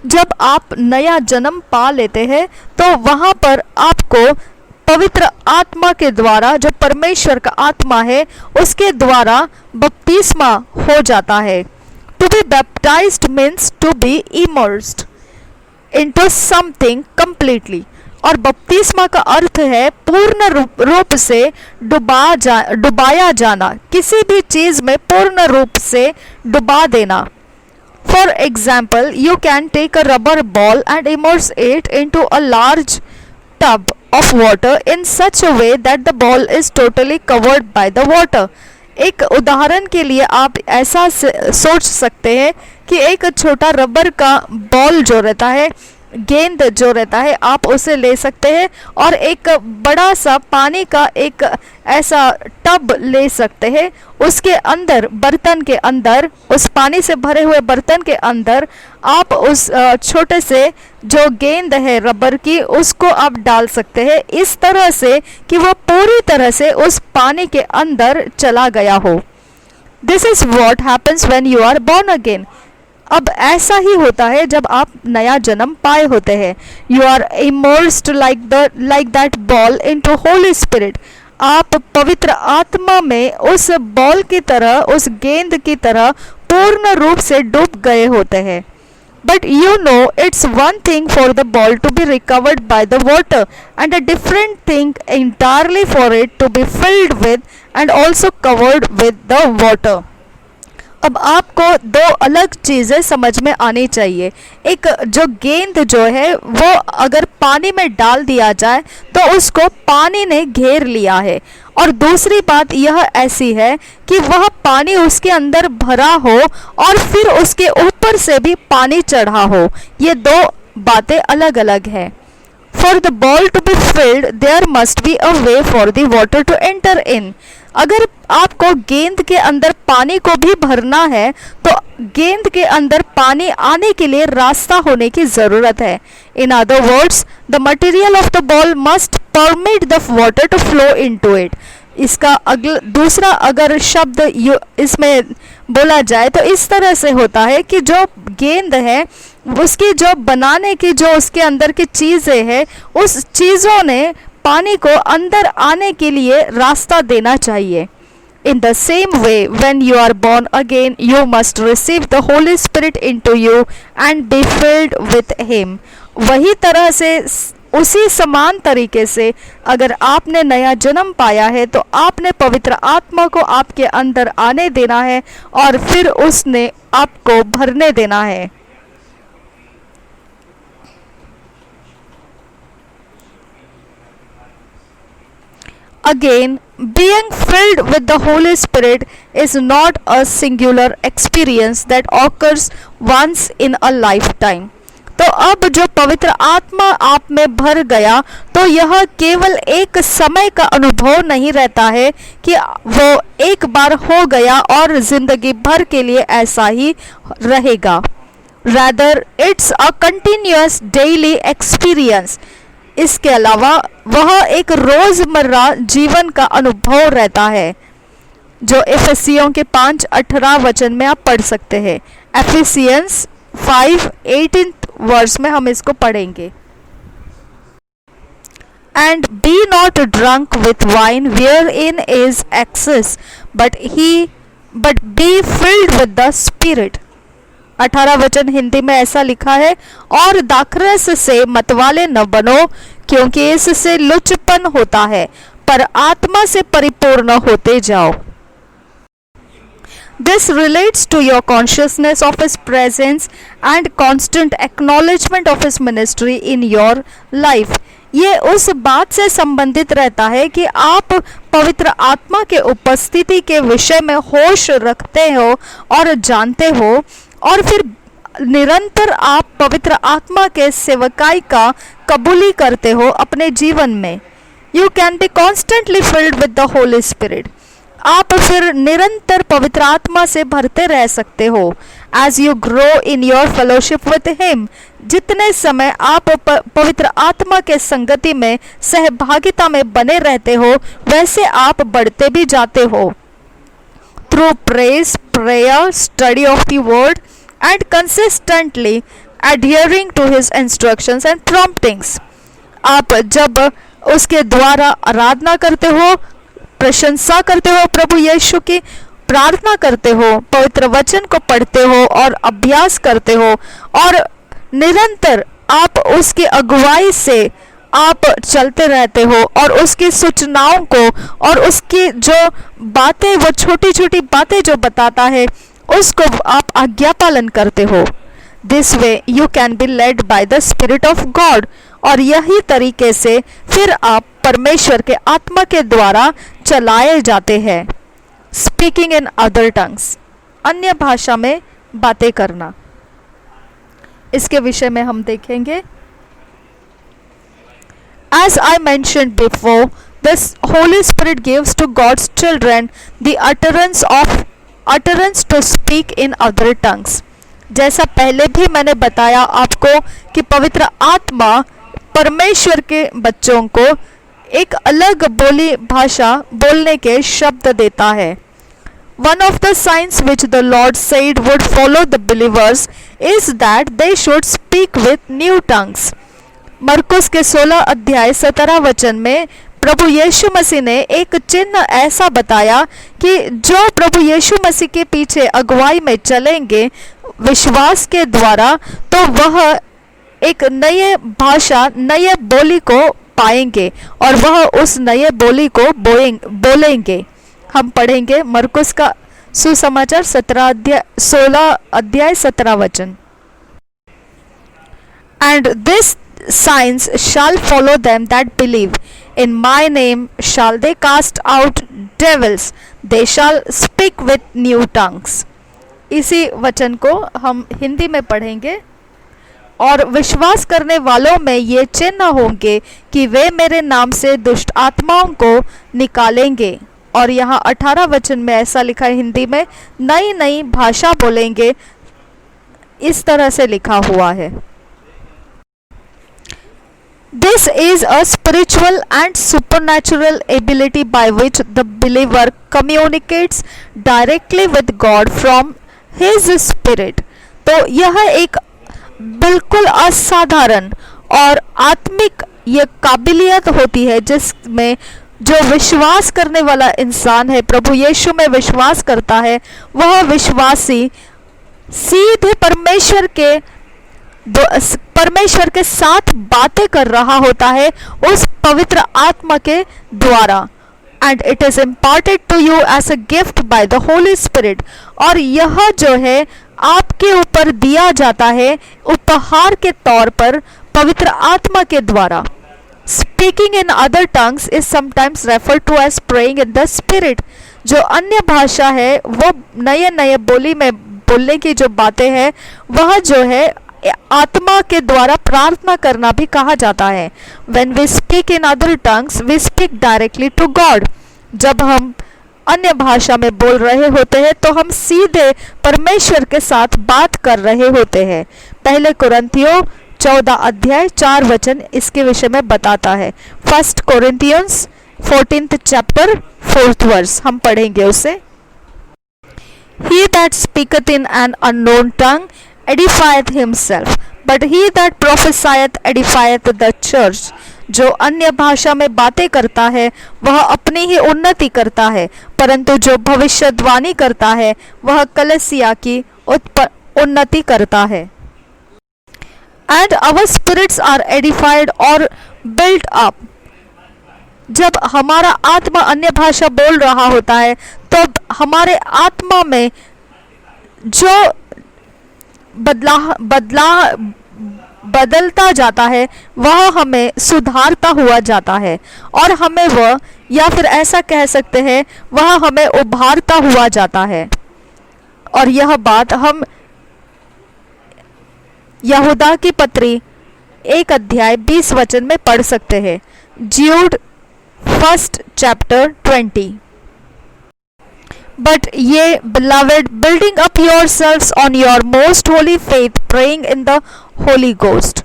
जब आप नया जन्म पा लेते हैं तो वहाँ पर आपको पवित्र आत्मा के द्वारा, जो परमेश्वर का आत्मा है, उसके द्वारा बपतिस्मा हो जाता है। To be baptized means to be immersed into something completely. और बपतिस्मा का अर्थ है पूर्ण रूप से डुबाया जाना, किसी भी चीज में पूर्ण रूप से डुबा देना। For example, you can take a rubber ball and immerse it into a large tub of water in such a way that the ball is totally covered by the water. एक उदाहरण के लिए आप ऐसा सोच सकते हैं कि एक छोटा रबर का बॉल जो रहता है, गेंद जो रहता है, आप उसे ले सकते हैं और एक बड़ा सा पानी का एक ऐसा टब ले सकते हैं। उसके अंदर, बर्तन के अंदर, उस पानी से भरे हुए बर्तन के अंदर आप उस छोटे से जो गेंद है रबर की, उसको आप डाल सकते हैं इस तरह से कि वह पूरी तरह से उस पानी के अंदर चला गया हो। This is what happens when you are born again. अब ऐसा ही होता है जब आप नया जन्म पाए होते हैं। You are immersed like that ball into holy spirit. आप पवित्र आत्मा में उस बॉल की तरह, उस गेंद की तरह पूर्ण रूप से डूब गए होते हैं। But you know it's one thing for the ball to be recovered by the water and a different thing entirely for it to be filled with and also covered with the water. अब आपको दो अलग चीज़ें समझ में आनी चाहिए। एक जो गेंद जो है वो अगर पानी में डाल दिया जाए तो उसको पानी ने घेर लिया है, और दूसरी बात यह ऐसी है कि वह पानी उसके अंदर भरा हो और फिर उसके ऊपर से भी पानी चढ़ा हो। ये दो बातें अलग अलग हैं। For the ball to be filled, there must be a way for the water to enter in. अगर आपको गेंद के अंदर पानी को भी भरना है तो गेंद के अंदर पानी आने के लिए रास्ता होने की ज़रूरत है। In other words, the material of the ball must permit the water to flow into it. इसका दूसरा अगर शब्द इसमें बोला जाए तो इस तरह से होता है कि जो गेंद है उसकी जो बनाने की जो उसके अंदर की चीज़ें हैं, उस चीज़ों ने पानी को अंदर आने के लिए रास्ता देना चाहिए। In the same way, when you are born again, you must receive the Holy Spirit into you and be filled with Him. वही तरह से उसी समान तरीके से अगर आपने नया जन्म पाया है तो आपने पवित्र आत्मा को आपके अंदर आने देना है और फिर उसने आपको भरने देना है। Again, being filled with the Holy Spirit is not a singular experience that occurs once in a lifetime. तो अब जो पवित्र आत्मा आप में भर गया तो यह केवल एक समय का अनुभव नहीं रहता है कि वो एक बार हो गया और जिंदगी भर के लिए ऐसा ही रहेगा। Rather, it's a continuous daily experience. इसके अलावा वह एक रोजमर्रा जीवन का अनुभव रहता है, जो इफिसियों के 5:18 वचन में आप पढ़ सकते हैं। एफिसियंस 5:18 वर्स में हम इसको पढ़ेंगे। And be not drunk with wine wherein is excess, but be filled with the Spirit. 18 वचन हिंदी में ऐसा लिखा है, और दाखरस से मतवाले न बनो, क्योंकि इससे लुचपन होता है, पर आत्मा से परिपूर्ण होते जाओ। This relates to your consciousness of His presence and constant acknowledgement of His ministry in your life. ये उस बात से संबंधित रहता है कि आप पवित्र आत्मा के उपस्थिति के विषय में होश रखते हो और जानते हो, और फिर निरंतर आप पवित्र आत्मा के सेवकाई का कबूली करते हो अपने जीवन में। You can be constantly filled with the Holi spirit. आप फिर निरंतर पवित्र आत्मा से भरते रह सकते हो। As you grow in your fellowship with him, जितने समय आप पवित्र आत्मा के संगति में सहभागिता में बने रहते हो, वैसे आप बढ़ते भी जाते हो। Through praise, prayer, study of the word and consistently adhering to his instructions and promptings. आप जब उसके द्वारा आराधना करते हो, प्रशंसा करते हो प्रभु यीशु की, प्रार्थना करते हो, पवित्र वचन को पढ़ते हो और अभ्यास करते हो, और निरंतर आप उसकी अगुवाई से आप चलते रहते हो, और उसकी सूचनाओं को और उसकी जो बातें, वो छोटी छोटी बातें जो बताता है, उसको आप आज्ञा पालन करते हो। This way you can be led by the spirit of God, और यही तरीके से फिर आप परमेश्वर के आत्मा के द्वारा चलाए जाते हैं। स्पीकिंग इन अदर टंग्स, अन्य भाषा में बातें करना, इसके विषय में हम देखेंगे। As I mentioned before, this Holy Spirit gives to God's children the utterance to speak in other tongues. जैसा पहले भी मैंने बताया आपको कि पवित्र आत्मा परमेश्वर के बच्चों को एक अलग बोली भाषा बोलने के शब्द देता है। One of the signs which the Lord said would follow the believers is that they should speak with new tongues. मरकुस के 16 अध्याय 17 वचन में प्रभु यीशु मसीह ने एक चिन्ह ऐसा बताया कि जो प्रभु यीशु मसीह के पीछे अगुवाई में चलेंगे विश्वास के द्वारा, तो वह एक नए भाषा, नए बोली को पाएंगे और वह उस नए बोली को बोलेंगे। हम पढ़ेंगे मरकुस का सुसमाचार 16 अध्याय 17 वचन। And this signs shall follow them that believe. In my name shall they cast out devils. They shall speak with new tongues. इसी वचन को हम हिंदी में पढ़ेंगे। और विश्वास करने वालों में ये चिन्ह होंगे कि वे मेरे नाम से दुष्ट आत्माओं को निकालेंगे। और यहाँ 18 वचन में ऐसा लिखा है हिंदी में, नई नई भाषा बोलेंगे, इस तरह से लिखा हुआ है। This is a spiritual and supernatural ability by which the believer communicates directly with God from his spirit. तो यह एक बिल्कुल असाधारण और आत्मिक ये काबिलियत होती है जिसमें जो विश्वास करने वाला इंसान है, प्रभु यीशु में विश्वास करता है, वह विश्वासी सीधे परमेश्वर के परमेश्वर के साथ बातें कर रहा होता है उस पवित्र आत्मा के द्वारा। And it is imparted to you as a gift by the Holi spirit, और यह जो है आपके ऊपर दिया जाता है उपहार के तौर पर पवित्र आत्मा के द्वारा। Speaking in other tongues is sometimes referred to as praying in the spirit. जो अन्य भाषा है वो नए नए बोली में बोलने की जो बातें हैं वह जो है आत्मा के द्वारा प्रार्थना करना भी कहा जाता है। When we speak in other tongues, we speak directly to God. जब हम अन्य भाषा में बोल रहे होते हैं तो हम सीधे परमेश्वर के साथ बात कर रहे होते हैं। पहले कुरिन्थियों 14 अध्याय 4 वचन इसके विषय में बताता है। 1 Corinthians 14th chapter 4th verse हम पढ़ेंगे उसे। He that speaketh in an unknown tongue edifieth himself, but he that prophesieth edifieth the church. जो अन्य भाषा में बातें करता है वह अपनी ही उन्नति करता है, परंतु जो भविष्यवाणी करता है वह कलीसिया की उन्नति करता है। And our spirits are edified or built up. जब हमारा आत्मा अन्य भाषा बोल रहा होता है तो हमारे आत्मा में जो बदलता जाता है वह हमें सुधारता हुआ जाता है, और हमें वह, या फिर ऐसा कह सकते हैं वह हमें उभारता हुआ जाता है। और यह बात हम यहूदा की पत्री 1 अध्याय 20 वचन में पढ़ सकते हैं। Jude 1st chapter 20। But ye beloved, building up yourselves on your most holy faith, praying in the Holy Ghost।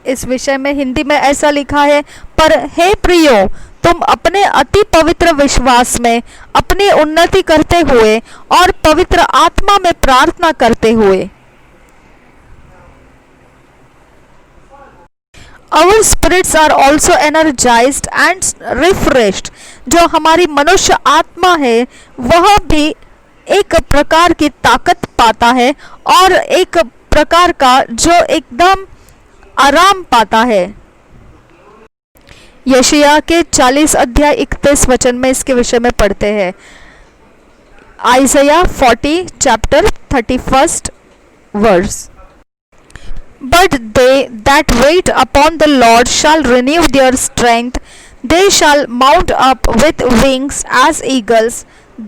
इस विषय में हिंदी में ऐसा लिखा है, पर हे प्रियो, तुम अपने अति पवित्र विश्वास में अपनी उन्नति करते हुए और पवित्र आत्मा में प्रार्थना करते हुए। Our spirits are also energized and refreshed। जो हमारी मनुष्य आत्मा है वह भी एक प्रकार की ताकत पाता है और एक प्रकार का जो एकदम आराम पाता है। यशायाह के 40 अध्याय 31 वचन में इसके विषय में पढ़ते हैं। आइज़ाया 40 chapter 31st verse। But they that wait upon the Lord shall renew their strength. They shall mount up with wings as eagles.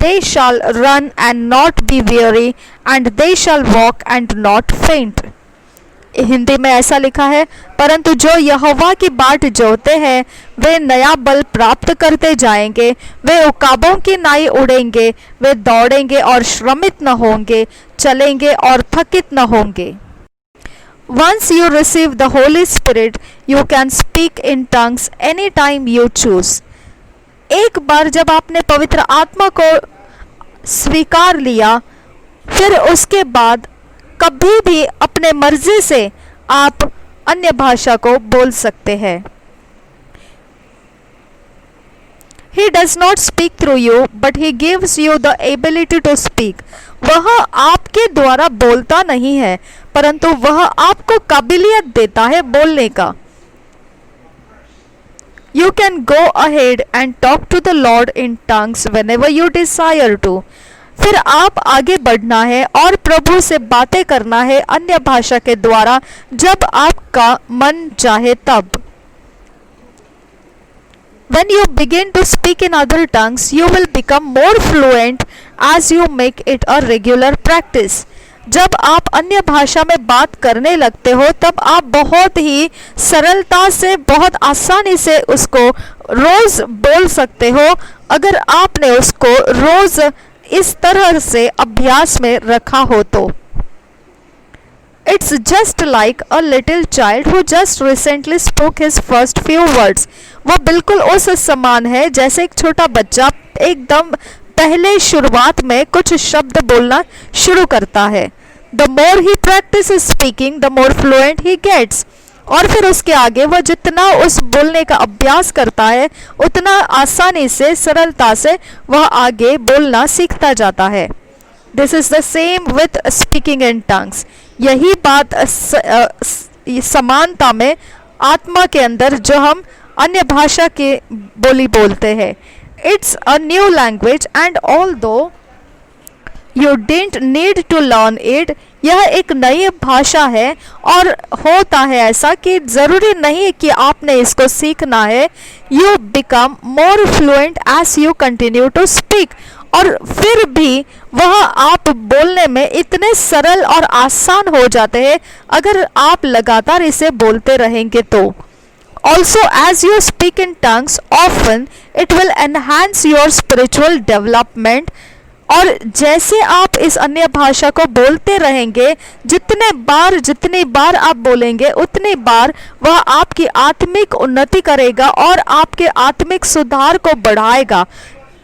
They shall run and not be weary, and they shall walk and not faint। Hindi में ऐसा लिखा है, परंतु जो यहोवा की बाट जोते हैं वे नया बल प्राप्त करते जाएंगे। वे उकाबों की नाई उड़ेंगे, वे दौड़ेंगे और श्रमित न होंगे, चलेंगे और थकित न होंगे। Once you receive the Holy Spirit, you can speak in tongues anytime you choose। एक बार जब आपने पवित्र आत्मा को स्वीकार लिया, फिर उसके बाद कभी भी अपने मर्जी से आप अन्य भाषा को बोल सकते हैं। He does not speak through you, but he gives you the ability to speak। वह आपके द्वारा बोलता नहीं है, परंतु वह आपको काबिलियत देता है बोलने का। You can go ahead and talk to the Lord in tongues whenever you desire to। फिर आप आगे बढ़ना है और प्रभु से बातें करना है अन्य भाषा के द्वारा जब आपका मन चाहे तब। When you begin to speak in other tongues, you will become more fluent as you make it a regular practice। जब आप अन्य भाषा में बात करने लगते हो तब आप बहुत ही सरलता से, बहुत आसानी से उसको रोज बोल सकते हो अगर आपने उसको रोज इस तरह से अभ्यास में रखा हो तो। It's just like a little child who just recently spoke his first few words। वह बिल्कुल उस समान है जैसे एक छोटा बच्चा एकदम पहले शुरुआत में कुछ शब्द बोलना शुरू करता है। The more he practices speaking, the more fluent he gets। और फिर उसके आगे वह जितना उस बोलने का अभ्यास करता है उतना आसानी से, सरलता से वह आगे बोलना सीखता जाता है। This is the same with speaking in tongues। यही बात समानता में आत्मा के अंदर जो हम अन्य भाषा के बोली बोलते हैं। It's a new language and although you didn't need to learn it, यह एक नई भाषा है और होता है ऐसा कि ज़रूरी नहीं कि आपने इसको सीखना है। You become more fluent as you continue to speak, और फिर भी वह आप बोलने में इतने सरल और आसान हो जाते हैं अगर आप लगातार इसे बोलते रहेंगे तो। Also, as you speak in tongues, often it will enhance your spiritual development. और जैसे आप इस अन्य भाषा को बोलते रहेंगे, जितनी बार आप बोलेंगे उतनी बार वह आपकी आत्मिक उन्नति करेगा और आपके आत्मिक सुधार को बढ़ाएगा।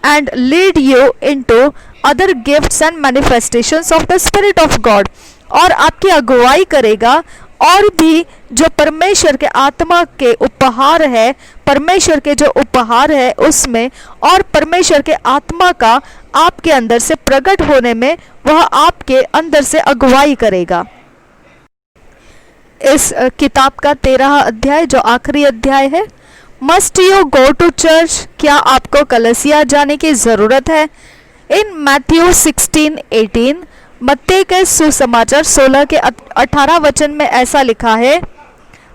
And lead you into other gifts and manifestations of the spirit of God, और आपकी अगुवाई करेगा और भी जो परमेश्वर के आत्मा के उपहार है, परमेश्वर के जो उपहार है उसमें, और परमेश्वर के आत्मा का आपके अंदर से प्रकट होने में वह आपके अंदर से अगुवाई करेगा। इस किताब का 13 अध्याय जो आखिरी अध्याय है, must you go to church, क्या आपको कलीसिया जाने की जरूरत है? इन मैथ्यू 16:18 मत्ती के सुसमाचार 16 के 18 वचन में ऐसा लिखा है,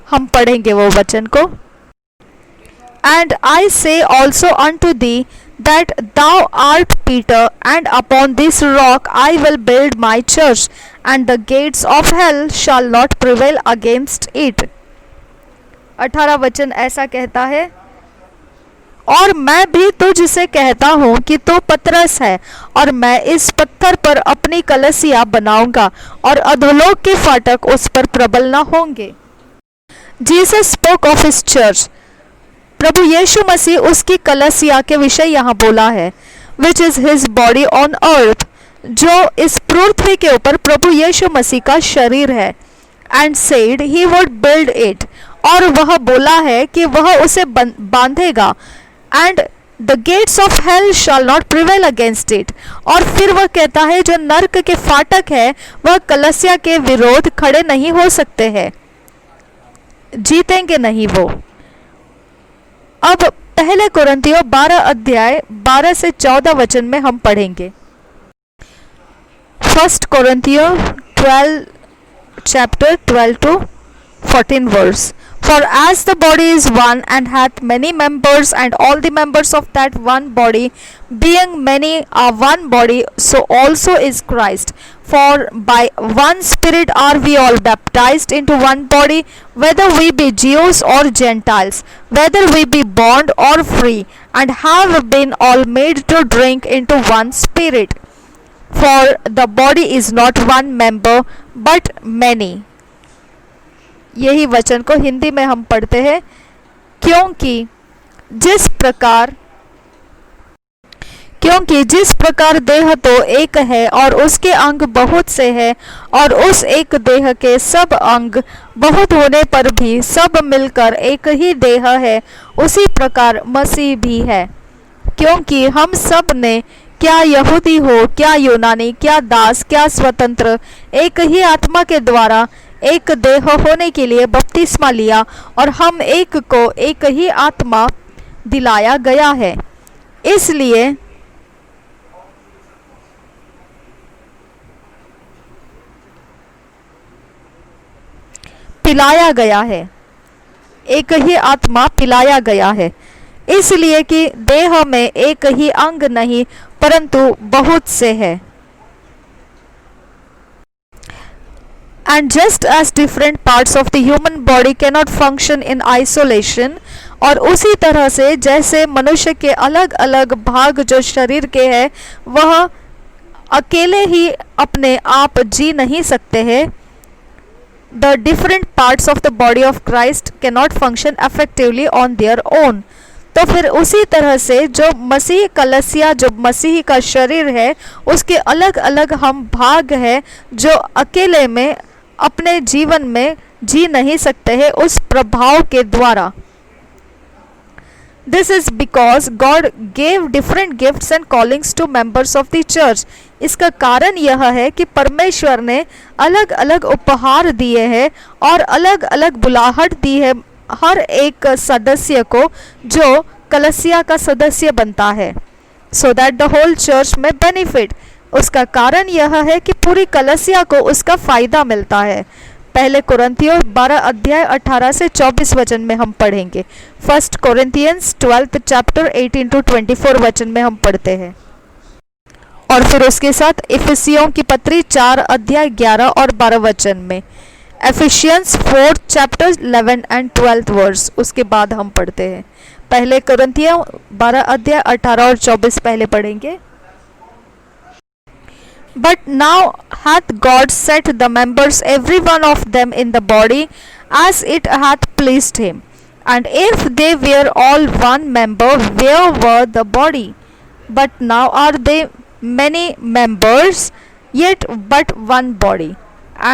हम पढ़ेंगे वो वचन को। एंड आई से also unto the that thou art Peter, and upon this rock I will build my church, and the gates of hell shall not prevail against it. 18 वचन ऐसा कहता है, और मैं भी तुझसे कहता हूँ कि तू पतरस है, और मैं इस पत्थर पर अपनी कलीसिया बनाऊंगा, और अधोलोक के फाटक उस पर प्रबल न होंगे। Jesus spoke of his church, प्रभु यीशु मसीह उसकी कलीसिया के विषय यहाँ बोला है, which is his body on earth, जो इस पृथ्वी के ऊपर प्रभु यीशु मसीह का शरीर है। And said he would build it, और वह बोला है कि वह उसे बांधेगा। And the gates of hell shall not prevail against it, और फिर वह कहता है जो नर्क के फाटक है वह कलीसिया के विरोध खड़े नहीं हो सकते हैं, जीतेंगे नहीं वो। अब पहले कुरिन्थियों 12 अध्याय 12 से 14 वचन में हम पढ़ेंगे। फर्स्ट कुरिन्थियों 12 chapter 12 to 14 verse. For as the body is one and hath many members, and all the members of that one body, being many, are one body, so also is Christ. For by one Spirit are we all baptized into one body, whether we be Jews or Gentiles, whether we be bond or free, and have been all made to drink into one Spirit. For the body is not one member, but many. यही वचन को हिंदी में हम पढ़ते हैं, क्योंकि जिस प्रकार देह तो एक है और उसके अंग बहुत से हैं, और उस एक देह के सब अंग बहुत होने पर भी सब मिलकर एक ही देह है, उसी प्रकार मसीह भी है। क्योंकि हम सब ने, क्या यहूदी हो, क्या यूनानी, क्या दास, क्या स्वतंत्र, एक ही आत्मा के द्वारा एक देह होने के लिए बपतिस्मा लिया, और हम एक को एक ही आत्मा दिलाया गया है। इसलिए पिलाया गया है, एक ही आत्मा पिलाया गया है, इसलिए कि देह में एक ही अंग नहीं परंतु बहुत से है। And just as different parts of the human body cannot function in isolation, और उसी तरह से जैसे मनुष्य के अलग अलग भाग जो शरीर के हैं वह अकेले ही अपने आप जी नहीं सकते हैं, the different parts of the body of Christ cannot function effectively on their own. तो फिर उसी तरह से जो मसीह कलीसिया, जो मसीह का शरीर है, उसके अलग अलग हम भाग हैं जो अकेले में अपने जीवन में जी नहीं सकते हैं उस प्रभाव के द्वारा। This is because God gave different gifts and callings to members of the church. इसका कारण यह है कि परमेश्वर ने अलग अलग उपहार दिए हैं और अलग अलग बुलाहट दी है हर एक सदस्य को जो कलीसिया का सदस्य बनता है, so that the whole church may benefit. उसका कारण यह है कि पूरी कलीसिया को उसका फायदा मिलता है। पहले कुरिन्थियों 12 अध्याय 18 से 24 वचन में हम पढ़ेंगे। फर्स्ट कोरिन्थियंस 12 चैप्टर 18 to 24 वचन में हम पढ़ते हैं, और फिर उसके साथ इफिसियों की पत्री 4 अध्याय 11 और 12 वचन में, एफिशियंस 4 चैप्टर 11 एंड 12 वर्स उसके बाद हम पढ़ते हैं। पहले कुरिन्थियों 12 अध्याय 18 और 24 पहले पढ़ेंगे। But now hath God set the members every one of them in the body as it hath pleased him. And if they were all one member, where were the body? But now are they many members, yet but one body.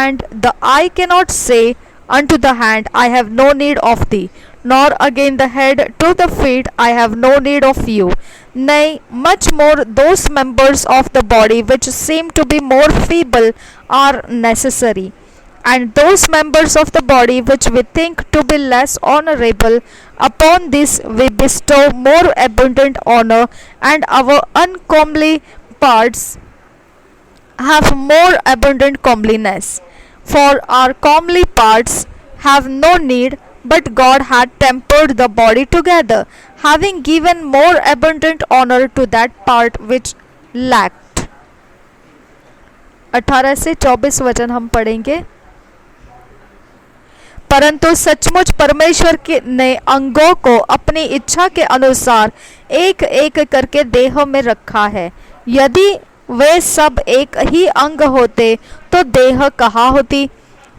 And the eye cannot say unto the hand, I have no need of thee, nor again the head to the feet, I have no need of you. Nay, much more those members of the body which seem to be more feeble are necessary. And those members of the body which we think to be less honorable, upon this we bestow more abundant honor, and our uncomely parts have more abundant comeliness. For our comely parts have no need, but God had tempered the body together, having given more abundant honor to that part which lacked. 18 से 24 वचन हम पढ़ेंगे। परंतु सचमुच परमेश्वर ने अंगों को अपनी इच्छा के अनुसार एक एक करके देह में रखा है। यदि वे सब एक ही अंग होते तो देह कहाँ होती?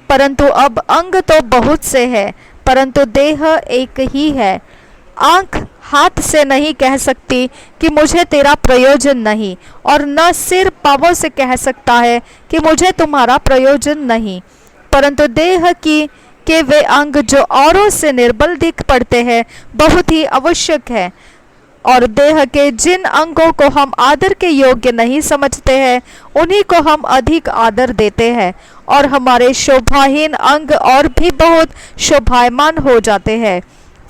परंतु अब अंग तो बहुत से हैं, परंतु देह एक ही है। आंख हाथ से नहीं कह सकती कि मुझे तेरा प्रयोजन नहीं, और न सिर पांवों से कह सकता है कि मुझे तुम्हारा प्रयोजन नहीं। परंतु देह की के वे अंग जो औरों से निर्बल दिख पड़ते हैं बहुत ही आवश्यक है, और देह के जिन अंगों को हम आदर के योग्य नहीं समझते हैं उन्हीं को हम अधिक आदर देते हैं, और हमारे शोभाहीन अंग और भी बहुत शोभायमान हो जाते हैं।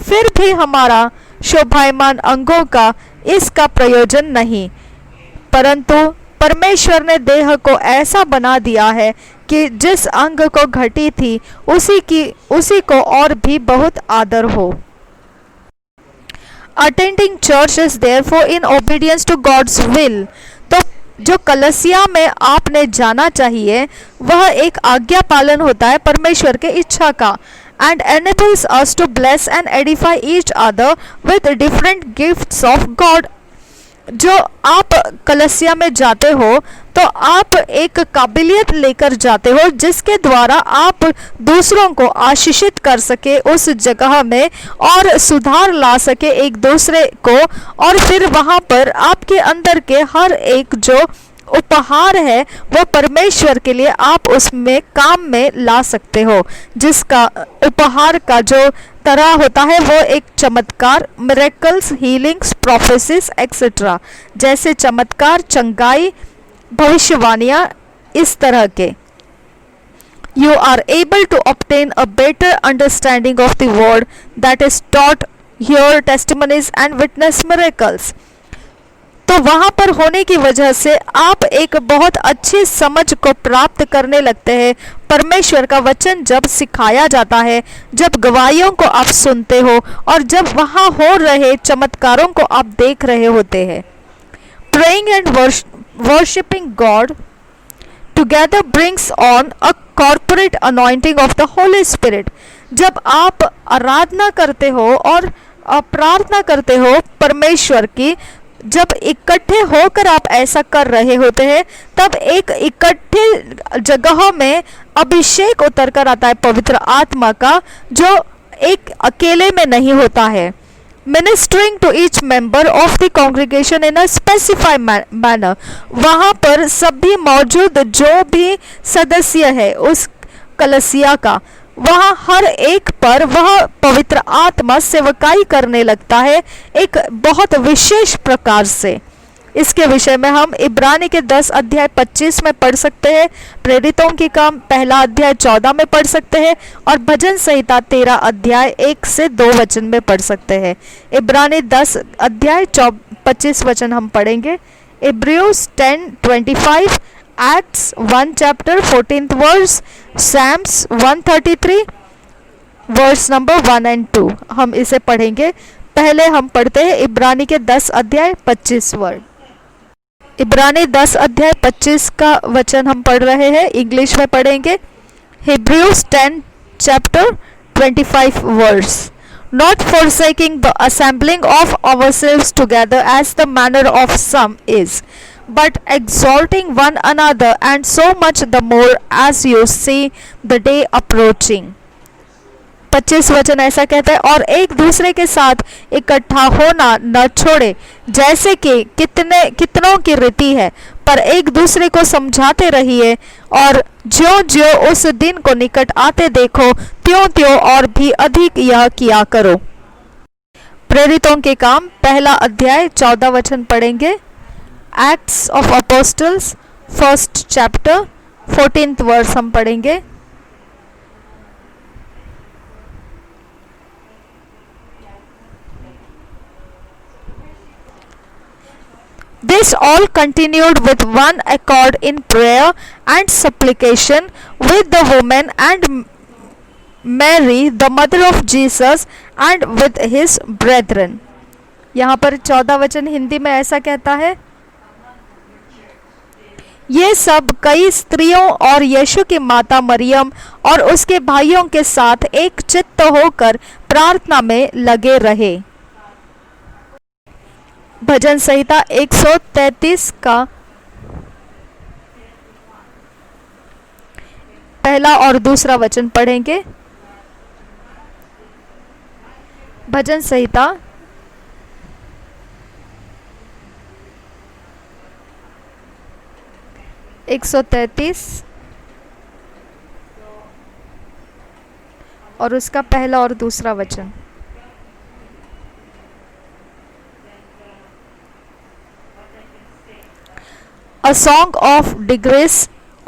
फिर भी हमारा शोभायमान अंगों का इसका प्रयोजन नहीं, परंतु परमेश्वर ने देह को ऐसा बना दिया है कि जिस अंग को घटी थी उसी को और भी बहुत आदर हो। Attending church is therefore in obedience to God's will. तो जो कलीसिया में आपने जाना चाहिए वह एक आज्ञा पालन होता है परमेश्वर के इच्छा का, and enables us to bless and edify each other with different gifts of God. जो आप कलीसिया में जाते हो तो आप एक काबिलियत लेकर जाते हो जिसके द्वारा आप दूसरों को आशीषित कर सके उस जगह में और सुधार ला सके एक दूसरे को, और फिर वहाँ पर आपके अंदर के हर एक जो उपहार है वो परमेश्वर के लिए आप उसमें काम में ला सकते हो, जिसका उपहार का जो तरह होता है वो एक चमत्कार, मिरेकल्स, हीलिंग्स, प्रोफेसिस एक्सेट्रा, जैसे चमत्कार, चंगाई, भविष्यवाणियाँ, इस तरह के। You are able to obtain a better understanding of the word that is taught, hear testimonies and witness miracles. तो वहाँ पर होने की वजह से आप एक बहुत अच्छी समझ को प्राप्त करने लगते हैं। परमेश्वर का वचन जब सिखाया जाता है, जब गवाहियों को आप सुनते हो और जब वहाँ हो रहे चमत्कारों को आप देख रहे होते हैं। Praying and worshiping God together brings on a corporate anointing of the Holy Spirit. जब आप आराधना करते हो और प्रार्थना करते हो परमेश्वर की, जब इकट्ठे होकर आप ऐसा कर रहे होते हैं तब एक इकट्ठे जगहों में अभिषेक उतर कर आता है पवित्र आत्मा का, जो एक अकेले में नहीं होता है। Ministering to each member of the congregation in a specified manner. वहाँ पर सभी मौजूद जो भी सदस्य है उस कलीसिया का वहाँ हर एक पर वह पवित्र आत्मा सेवकाई करने लगता है एक बहुत विशेष प्रकार से। इसके विषय में हम इब्रानी के 10 अध्याय 25 में पढ़ सकते हैं, प्रेरितों की काम 1 अध्याय 14 में पढ़ सकते हैं और भजन संहिता 13 अध्याय 1 से 2 वचन में पढ़ सकते हैं। इब्रानी 10 अध्याय 25 वचन हम पढ़ेंगे। इब्रियस 10:25, acts 1 chapter 14th verse, psalms 133 verse number 1 and 2 हम इसे पढ़ेंगे। पहले हम पढ़ते हैं इब्रानी के 10 अध्याय 25 वर्ड। इब्रानी 10 अध्याय 25 का वचन हम पढ़ रहे हैं, इंग्लिश में पढ़ेंगे। Hebrews 10 chapter 25 verse, not forsaking the assembling of ourselves together as the manner of some is, but exalting one another, and so much the more as you see the day approaching। 25 वचन ऐसा कहता है, और एक दूसरे के साथ इकट्ठा होना न छोड़े, जैसे कि कितनों की रीति है, पर एक दूसरे को समझाते रहिए, और ज्यों ज्यों उस दिन को निकट आते देखो त्यों त्यों और भी अधिक यह किया करो। प्रेरितों के काम 1 अध्याय 14 वचन पढ़ेंगे। Acts of apostles 1 chapter 14th verse हम पढ़ेंगे। This all continued with one accord in prayer and supplication with the women and Mary, the mother of Jesus, and with his brethren। यहाँ पर 14 वचन हिंदी में ऐसा कहता है, ये सब कई स्त्रियों और यीशु की माता मरियम और उसके भाइयों के साथ एक चित्त होकर प्रार्थना में लगे रहे। भजन संहिता 133 का 1 और 2 वचन पढ़ेंगे। भजन संहिता 133 और उसका 1 और 2 वचन। A song of disgrace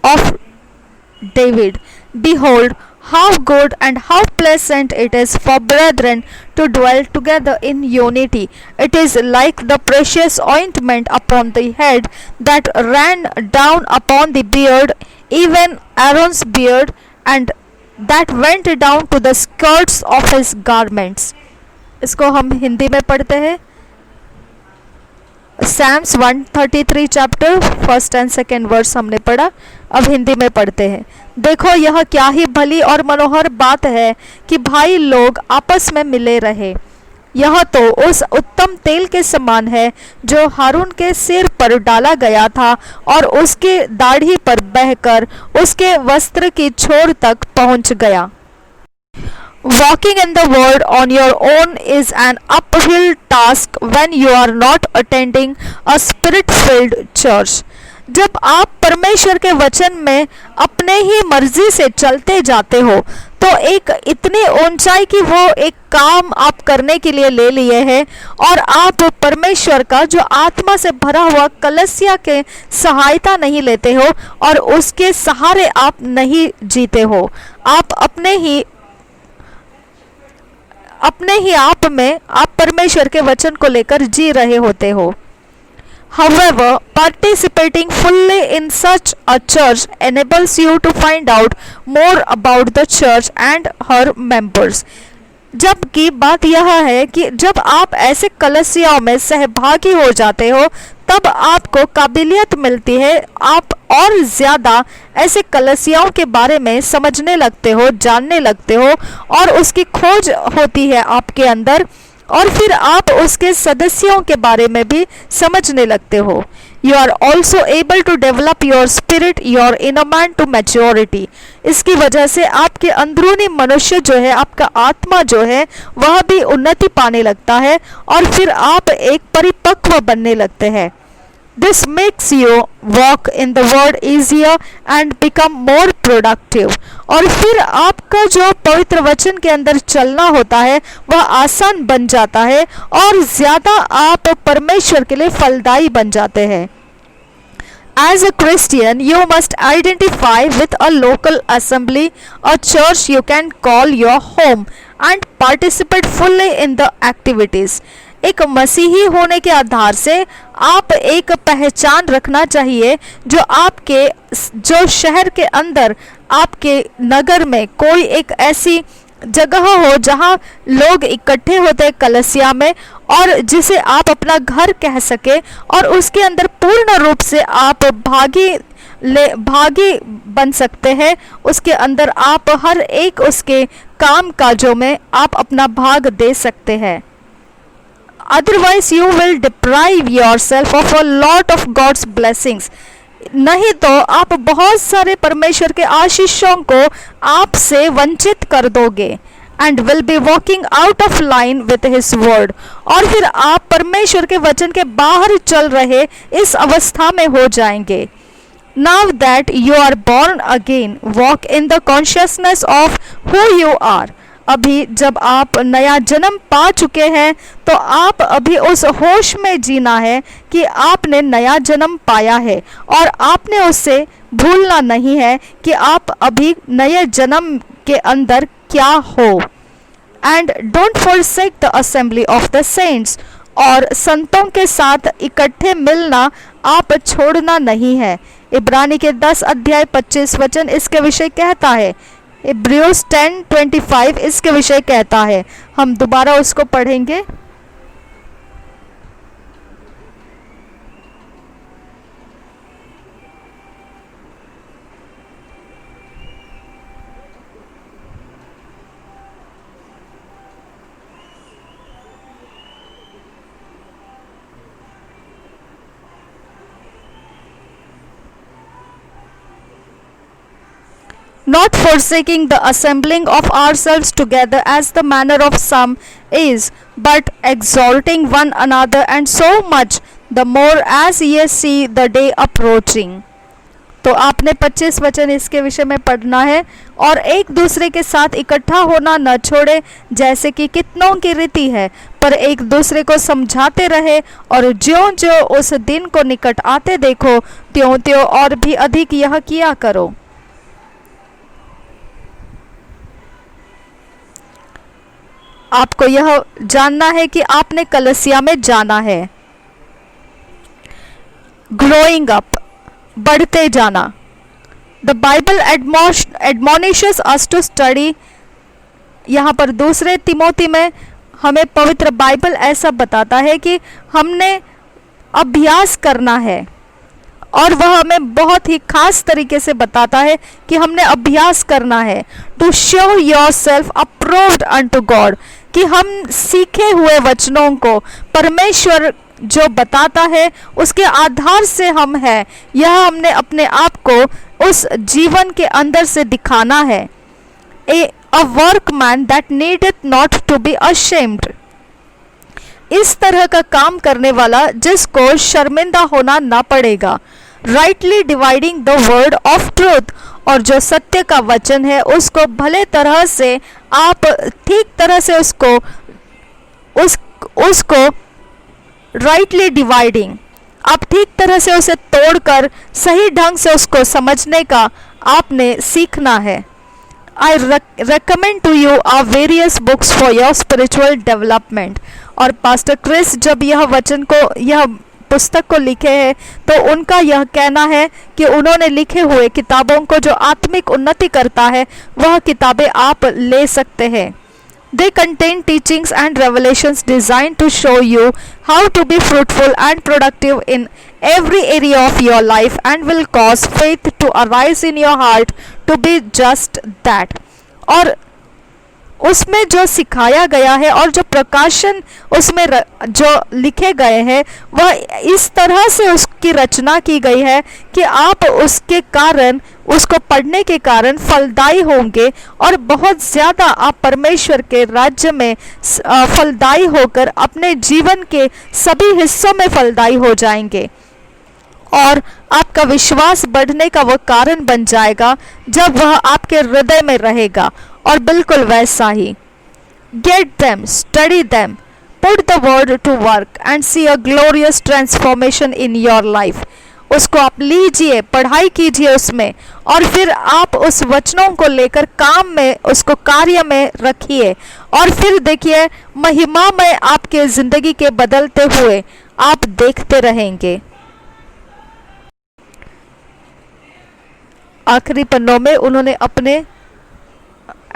of David. Behold, how good and how pleasant it is for brethren to dwell together in unity. It is like the precious ointment upon the head that ran down upon the beard, even Aaron's beard, and that went down to the skirts of his garments। इसको हम हिंदी में पढ़ते हैं। सैम्स 133 चैप्टर 1 and 2 वर्स हमने पढ़ा, अब हिंदी में पढ़ते हैं। देखो यह क्या ही भली और मनोहर बात है कि भाई लोग आपस में मिले रहे। यह तो उस उत्तम तेल के समान है जो हारून के सिर पर डाला गया था और उसके दाढ़ी पर बहकर उसके वस्त्र की छोर तक पहुंच गया। Walking in the word on your own is an uphill task when you are not attending a spirit-filled church। जब आप परमेश्वर के वचन में अपने ही मर्जी से चलते जाते हो तो एक इतनी ऊंचाई की वो एक काम आप करने के लिए ले लिए हैं और आप परमेश्वर का जो आत्मा से भरा हुआ कलसिया के सहायता नहीं लेते हो और उसके सहारे आप नहीं जीते हो। आप अपने ही आप में आप परमेश्वर के वचन को लेकर जी रहे होते हो। However, participating fully in such a church enables you to find out more about the church and her members। जबकि बात यह है कि जब आप ऐसे कलसियाओं में सहभागी हो जाते हो तब आपको काबिलियत मिलती है, आप और ज़्यादा ऐसे कलसियाओं के बारे में समझने लगते हो, जानने लगते हो और उसकी खोज होती है आपके अंदर और फिर आप उसके सदस्यों के बारे में भी समझने लगते हो। You are also able to develop your spirit, your inner man to maturity। इसकी वजह से आपके अंदरूनी मनुष्य जो है, आपका आत्मा जो है वह भी उन्नति पाने लगता है और फिर आप एक परिपक्व बनने लगते हैं। This makes you walk in the word easier and become more productive। और फिर आपका जो पवित्र वचन के अंदर चलना होता है वह आसान बन जाता है और ज़्यादा आप परमेश्वर के लिए फलदायी बन जाते हैं। As a Christian, you must identify with a local assembly, a church you can call your home, and participate fully in the activities. एक मसीही होने के आधार से आप एक पहचान रखना चाहिए जो आपके जो शहर के अंदर आपके नगर में कोई एक ऐसी जगह हो जहां लोग इकट्ठे होते हैं कलीसिया में, और जिसे आप अपना घर कह सके और उसके अंदर पूर्ण रूप से आप भागी बन सकते हैं। उसके अंदर आप हर एक उसके काम काजों में आप अपना भाग दे सकते हैं। Otherwise you will deprive yourself of a lot of God's blessings. नहीं तो आप बहुत सारे परमेश्वर के आशीषों को आपसे वंचित कर दोगे। And will be walking out of line with his word, और फिर आप परमेश्वर के वचन के बाहर चल रहे इस अवस्था में हो जाएंगे। Now that you are born again, walk in the consciousness of who you are. अभी जब आप नया जन्म पा चुके हैं तो आप अभी उस होश में जीना है कि आपने नया जन्म पाया है, और आपने उससे भूलना नहीं है कि आप अभी नए जन्म के अंदर क्या हो। And don't forsake the assembly of the saints, और संतों के साथ इकट्ठे मिलना आप छोड़ना नहीं है। इब्रानी के 10 अध्याय 25 वचन इसके विषय कहता है। इब्रियोस 10:25 इसके विषय कहता है। हम दोबारा उसको पढ़ेंगे। Not forsaking the assembling of ourselves together as the manner of some is, but exalting one another, and so much the more as ye see the day approaching. तो आपने 25 वचन इसके विषय में पढ़ना है। और एक दूसरे के साथ इकट्ठा होना न छोड़े जैसे कि कितनों की रीति है, पर एक दूसरे को समझाते रहे, और ज्यों ज्यों उस दिन को निकट आते देखो त्यों त्यों और भी अधिक यह किया करो। आपको यह जानना है कि आपने कलीसिया में जाना है। ग्रोइंग अप, बढ़ते जाना। The Bible admonishes us to study. यहाँ पर दूसरे तिमोथी में हमें पवित्र बाइबल ऐसा बताता है कि हमने अभ्यास करना है, और वह हमें बहुत ही खास तरीके से बताता है कि हमने अभ्यास करना है। To show yourself approved unto God, कि हम सीखे हुए वचनों को परमेश्वर जो बताता है उसके आधार से हम हैं, यह हमने अपने आप को उस जीवन के अंदर से दिखाना है। A workman that needeth not to be ashamed, इस तरह का काम करने वाला जिसको शर्मिंदा होना ना पड़ेगा। Rightly dividing the word of truth, और जो सत्य का वचन है उसको भले तरह से आप ठीक तरह से उसको राइटली डिवाइडिंग, आप ठीक तरह से उसे तोड़कर सही ढंग से उसको समझने का आपने सीखना है। I recommend to you our various books for your spiritual development। और पास्टर क्रिस जब यह पुस्तक को लिखे हैं तो उनका यह कहना है कि उन्होंने लिखे हुए किताबों को जो आत्मिक उन्नति करता है वह किताबें आप ले सकते हैं। They contain teachings and revelations designed to show you how to be fruitful and productive in every area of your life, and will cause faith to arise in your heart to be just that। और उसमें जो सिखाया गया है और जो प्रकाशन उसमें जो लिखे गए हैं वह इस तरह से उसकी रचना की गई है कि आप उसके कारण, उसको पढ़ने के कारण फलदायी होंगे, और बहुत ज़्यादा आप परमेश्वर के राज्य में फलदायी होकर अपने जीवन के सभी हिस्सों में फलदायी हो जाएंगे। और आपका विश्वास बढ़ने का वो कारण बन जाएगा जब वह आपके हृदय में रहेगा। और बिल्कुल वैसा ही, get them, study them, put the word to work and see a glorious transformation in your life. उसको आप लीजिए, पढ़ाई कीजिए उसमें, और फिर आप उस वचनों को लेकर काम में, उसको कार्य में रखिए, और फिर देखिए महिमा में आपके जिंदगी के बदलते हुए आप देखते रहेंगे। आखिरी पन्नों में उन्होंने अपने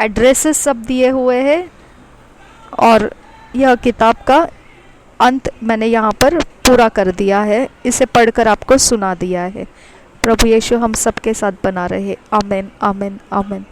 एड्रेसेस सब दिए हुए हैं, और यह किताब का अंत मैंने यहाँ पर पूरा कर दिया है, इसे पढ़कर आपको सुना दिया है। प्रभु यीशु हम सबके साथ बना रहे। आमीन, आमीन, आमीन।